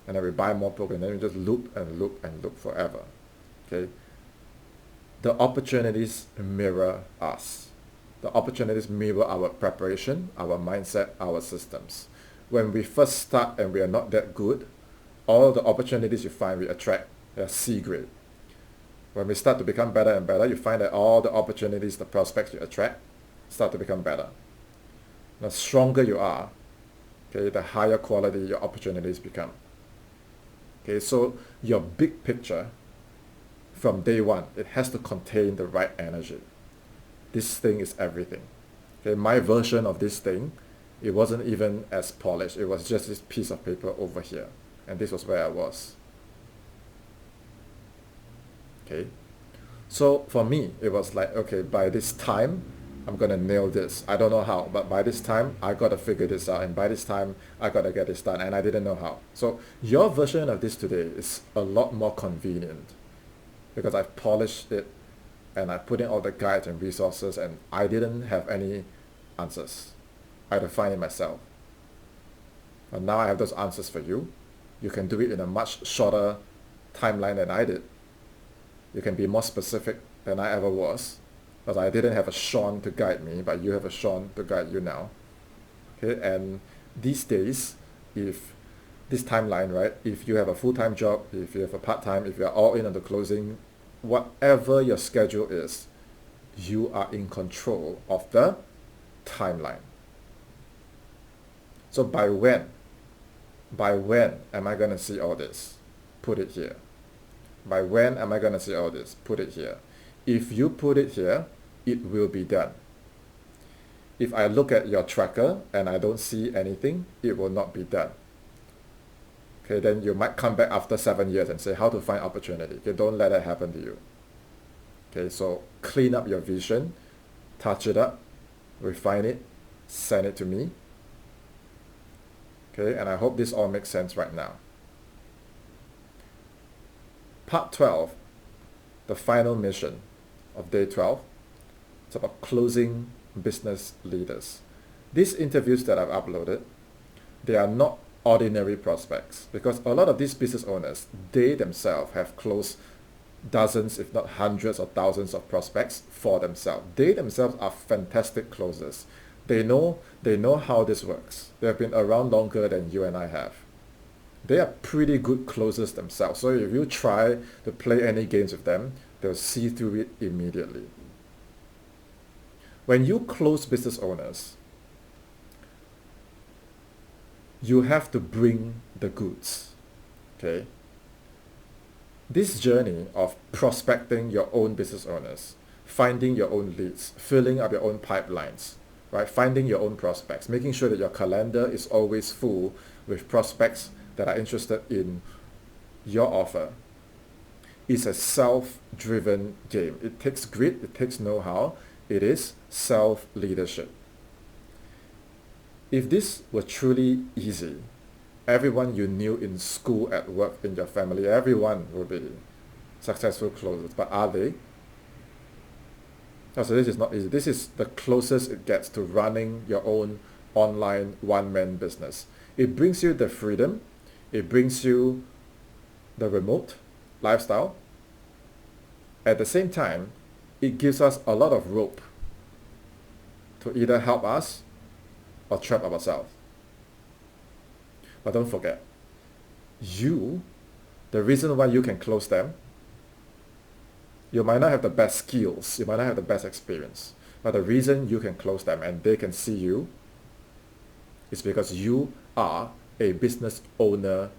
and then we buy more programs, and then we just loop and loop and loop forever. Okay, the opportunities mirror us. The opportunities mirror our preparation, our mindset, our systems. When we first start and we are not that good, all the opportunities you find we attract, they are C grade. When we start to become better and better, you find that all the opportunities, the prospects you attract start to become better. The stronger you are, okay, the higher quality your opportunities become. Okay, so your big picture from day one, it has to contain the right energy. This thing is everything. Okay, my version of this thing, it wasn't even as polished. It was just this piece of paper over here. And this was where I was. Okay. So for me, it was like, okay, by this time, I'm gonna nail this. I don't know how, but by this time, I gotta figure this out. And by this time, I gotta get this done. And I didn't know how. So your version of this today is a lot more convenient because I've polished it and I put in all the guides and resources and I didn't have any answers. I had to find it myself. And now I have those answers for you. You can do it in a much shorter timeline than I did. You can be more specific than I ever was. Because I didn't have a Sean to guide me, but you have a Sean to guide you now. Okay, and these days, if this timeline, right, if you have a full-time job, if you have a part-time, if you're all in on the closing, whatever your schedule is, you are in control of the timeline. So by when am I going to see all this? Put it here. By when am I going to see all this? Put it here. If you put it here, it will be done. If I look at your tracker and I don't see anything, it will not be done. Okay, then you might come back after 7 years and say how to find opportunity. Okay, don't let that happen to you. Okay, so clean up your vision, touch it up, refine it, send it to me. Okay, and I hope this all makes sense right now. Part 12, the final mission of day 12, it's about closing business leaders. These interviews that I've uploaded, they are not ordinary prospects because a lot of these business owners, they themselves have closed dozens, if not hundreds or thousands of prospects for themselves. They themselves are fantastic closers. They know how this works. They have been around longer than you and I have. They are pretty good closers themselves. So if you try to play any games with them, they'll see through it immediately. When you close business owners, you have to bring the goods. Okay? This journey of prospecting your own business owners, finding your own leads, filling up your own pipelines, right? Finding your own prospects, making sure that your calendar is always full with prospects that are interested in your offer, is a self-driven game. It takes grit, it takes know-how, it is self-leadership. If this were truly easy, everyone you knew in school, at work, in your family, everyone would be successful closers. But are they? So this is not easy. This is the closest it gets to running your own online one-man business. It brings you the freedom. It brings you the remote lifestyle. At the same time, it gives us a lot of rope to either help us or trap ourselves. But don't forget, the reason why you can close them, you might not have the best skills, you might not have the best experience, but the reason you can close them and they can see you is because you are a business owner,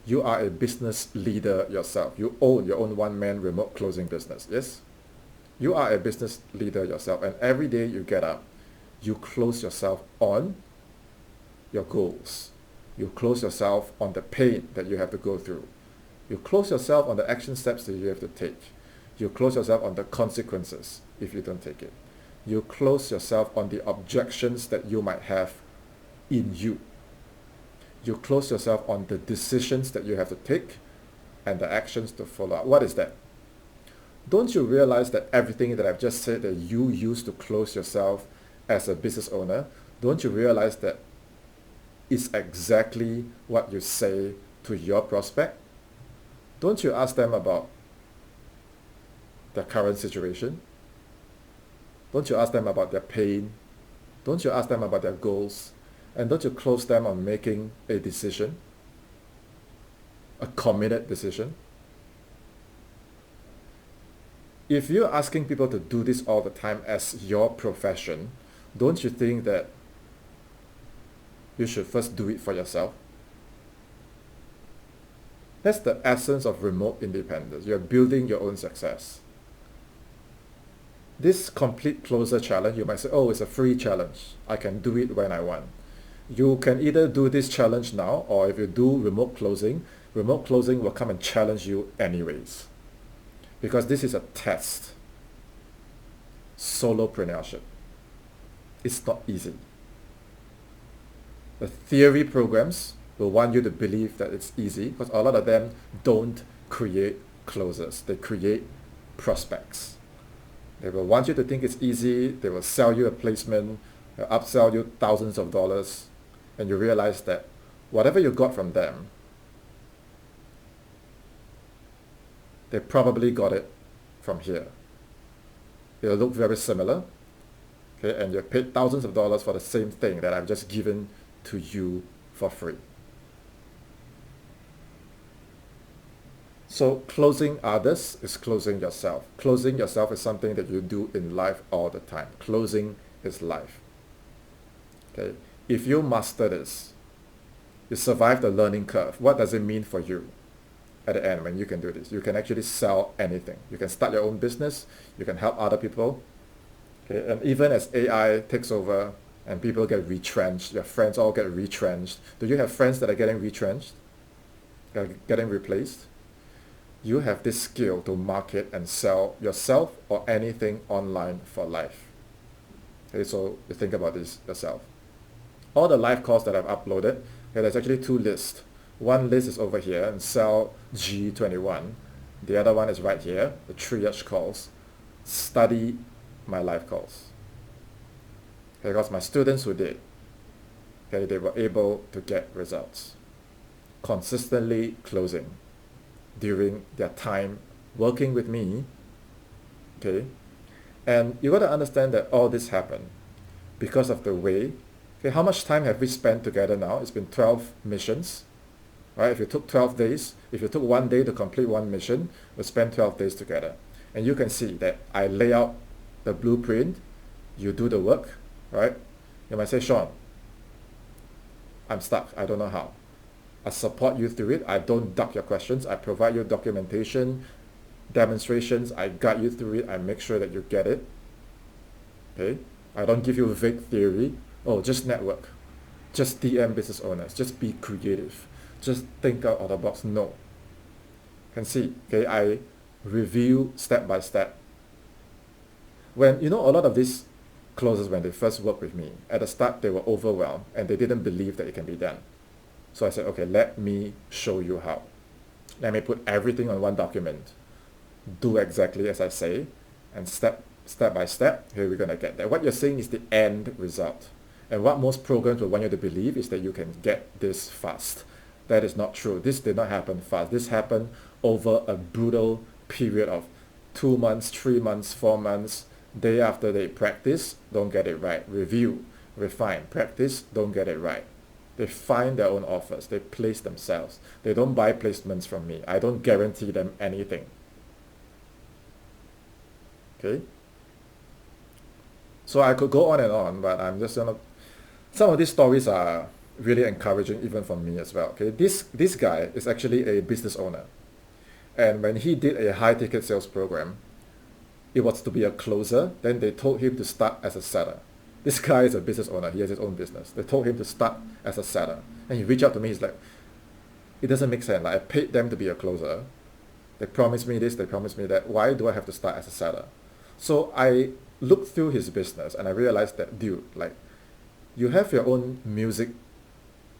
you are a business leader yourself. You own your own one-man remote closing business, yes? You are a business leader yourself, and every day you get up, you close yourself on your goals. You close yourself on the pain that you have to go through. You close yourself on the action steps that you have to take. You close yourself on the consequences if you don't take it. You close yourself on the objections that you might have in you. You close yourself on the decisions that you have to take and the actions to follow up. What is that? Don't you realize that everything that I've just said that you use to close yourself as a business owner, don't you realize that it's exactly what you say to your prospect? Don't you ask them about their current situation? Don't you ask them about their pain? Don't you ask them about their goals? And don't you close them on making a decision? A committed decision? if you're asking people to do this all the time as your profession, don't you think that you should first do it for yourself? That's the essence of remote independence. You're building your own success. This complete closer challenge, you might say, oh, it's a free challenge. I can do it when I want. You can either do this challenge now, or if you do remote closing will come and challenge you anyways. Because this is a test. Solopreneurship. It's not easy. The theory programs will want you to believe that it's easy, because a lot of them don't create closers. They create prospects. They will want you to think it's easy. They will sell you a placement, they'll upsell you thousands of dollars, and you realize that whatever you got from them, they probably got it from here. It'll look very similar, okay, and you paid thousands of dollars for the same thing that I've just given to you for free. So closing others is closing yourself. Closing yourself is something that you do in life all the time. Closing is life. Okay. If you master this, you survive the learning curve. What does it mean for you at the end when you can do this? You can actually sell anything. You can start your own business. You can help other people. Okay. And even as AI takes over and people get retrenched, your friends all get retrenched. Do you have friends that are getting retrenched? Getting replaced? You have this skill to market and sell yourself or anything online for life. Okay, so you think about this yourself. All the live calls that I've uploaded, okay, there's actually two lists. One list is over here in cell G21. The other one is right here, the triage calls. Study my live calls. Okay, because my students who did, okay, they were able to get results. Consistently closing during their time working with me, okay? And you got to understand that all this happened because of the way, okay, how much time have we spent together now? It's been 12 missions, right? If you took 12 days, if you took one day to complete one mission, we spend 12 days together. And you can see that I lay out the blueprint, you do the work, right? You might say, Sean, I'm stuck, I don't know how. I support you through it. I don't duck your questions. I provide you documentation, demonstrations. I guide you through it. I make sure that you get it. Okay? I don't give you vague theory. Oh, just network. Just DM business owners. Just be creative. Just think out of the box. No. You can see, okay, I review step by step. When, you know, a lot of these closers, when they first work with me, at the start they were overwhelmed and they didn't believe that it can be done. So I said, okay, let me show you how. Let me put everything on one document. Do exactly as I say, and step by step, here we're going to get there. What you're saying is the end result. And what most programs will want you to believe is that you can get this fast. That is not true. This did not happen fast. This happened over a brutal period of 2 months, 3 months, 4 months. Day after day, practice, don't get it right. Review, refine, practice, don't get it right. They find their own offers. They place themselves. They don't buy placements from me. I don't guarantee them anything. Okay? So I could go on and on, but I'm just gonna... Some of these stories are really encouraging even for me as well. Okay? This guy is actually a business owner. And when he did a high ticket sales program, it was to be a closer. Then they told him to start as a seller. This guy is a business owner. He has his own business. They told him to start as a seller. And he reached out to me. He's like, it doesn't make sense. Like, I paid them to be a closer. They promised me this. They promised me that. Why do I have to start as a seller? So I looked through his business and I realized that, dude, like, you have your own music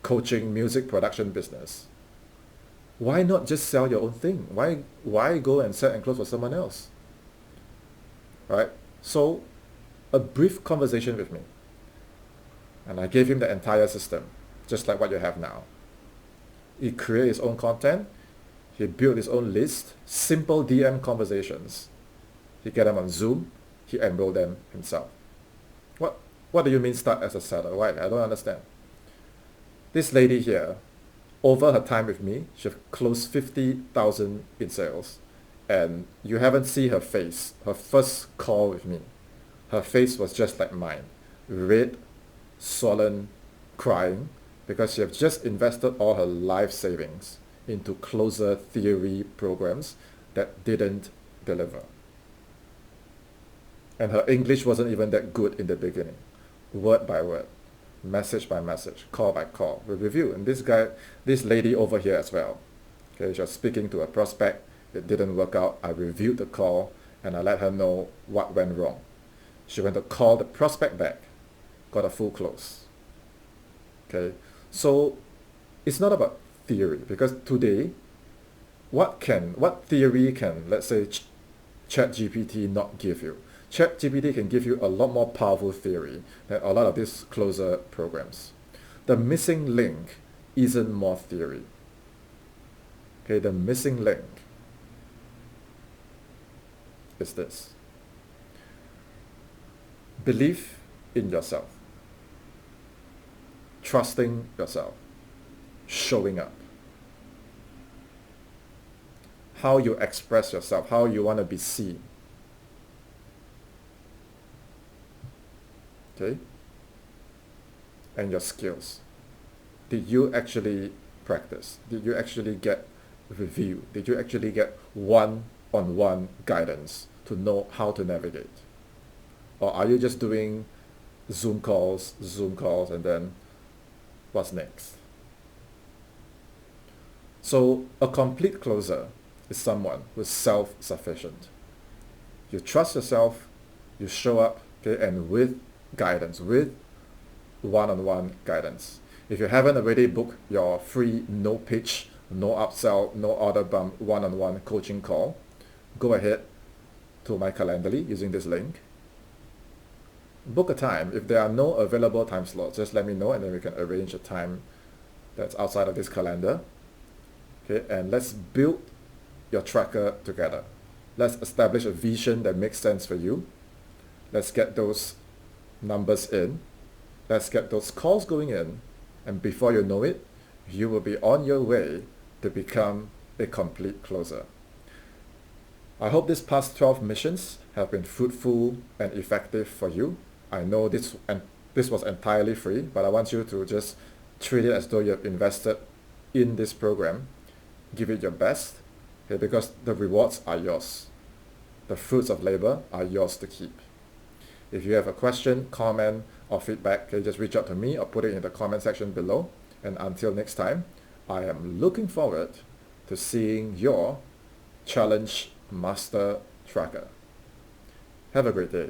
coaching, music production business. Why not just sell your own thing? Why go and set and close for someone else? Right? So a brief conversation with me. And I gave him the entire system, just like what you have now. He created his own content. He built his own list, simple DM conversations. He get them on Zoom. He enrolled them himself. What do you mean start as a seller? Why? I don't understand. This lady here, over her time with me, she closed 50,000 in sales and you haven't seen her face. Her first call with me, her face was just like mine, red, swollen, crying, because she has just invested all her life savings into closer theory programs that didn't deliver. And her English wasn't even that good in the beginning. Word by word, message by message, call by call, we review. And this lady over here as well. Okay, she was speaking to a prospect. It didn't work out. I reviewed the call and I let her know what went wrong. She went to call the prospect back, got a full close. Okay, so it's not about theory, because today, what theory can, let's say, ChatGPT not give you? ChatGPT can give you a lot more powerful theory than a lot of these closer programs. The missing link isn't more theory. Okay, the missing link is this. Belief in yourself. Trusting yourself. Showing up. How you express yourself, how you want to be seen. Okay? And your skills. Did you actually practice? Did you actually get review? Did you actually get one-on-one guidance to know how to navigate? Or are you just doing Zoom calls, and then what's next? So a complete closer is someone who's self-sufficient. You trust yourself, you show up, okay, and with guidance, with one-on-one guidance. If you haven't already booked your free no pitch, no upsell, no order bump one-on-one coaching call, go ahead to my Calendly using this link. Book a time. If there are no available time slots, just let me know and then we can arrange a time that's outside of this calendar. Okay, and let's build your tracker together. Let's establish a vision that makes sense for you. Let's get those numbers in. Let's get those calls going in. And before you know it, you will be on your way to become a complete closer. I hope these past 12 missions have been fruitful and effective for you. I know this was entirely free, but I want you to just treat it as though you have invested in this program. Give it your best, okay, because the rewards are yours. The fruits of labor are yours to keep. If you have a question, comment, or feedback, okay, just reach out to me or put it in the comment section below. And until next time, I am looking forward to seeing your Challenge Master Tracker. Have a great day.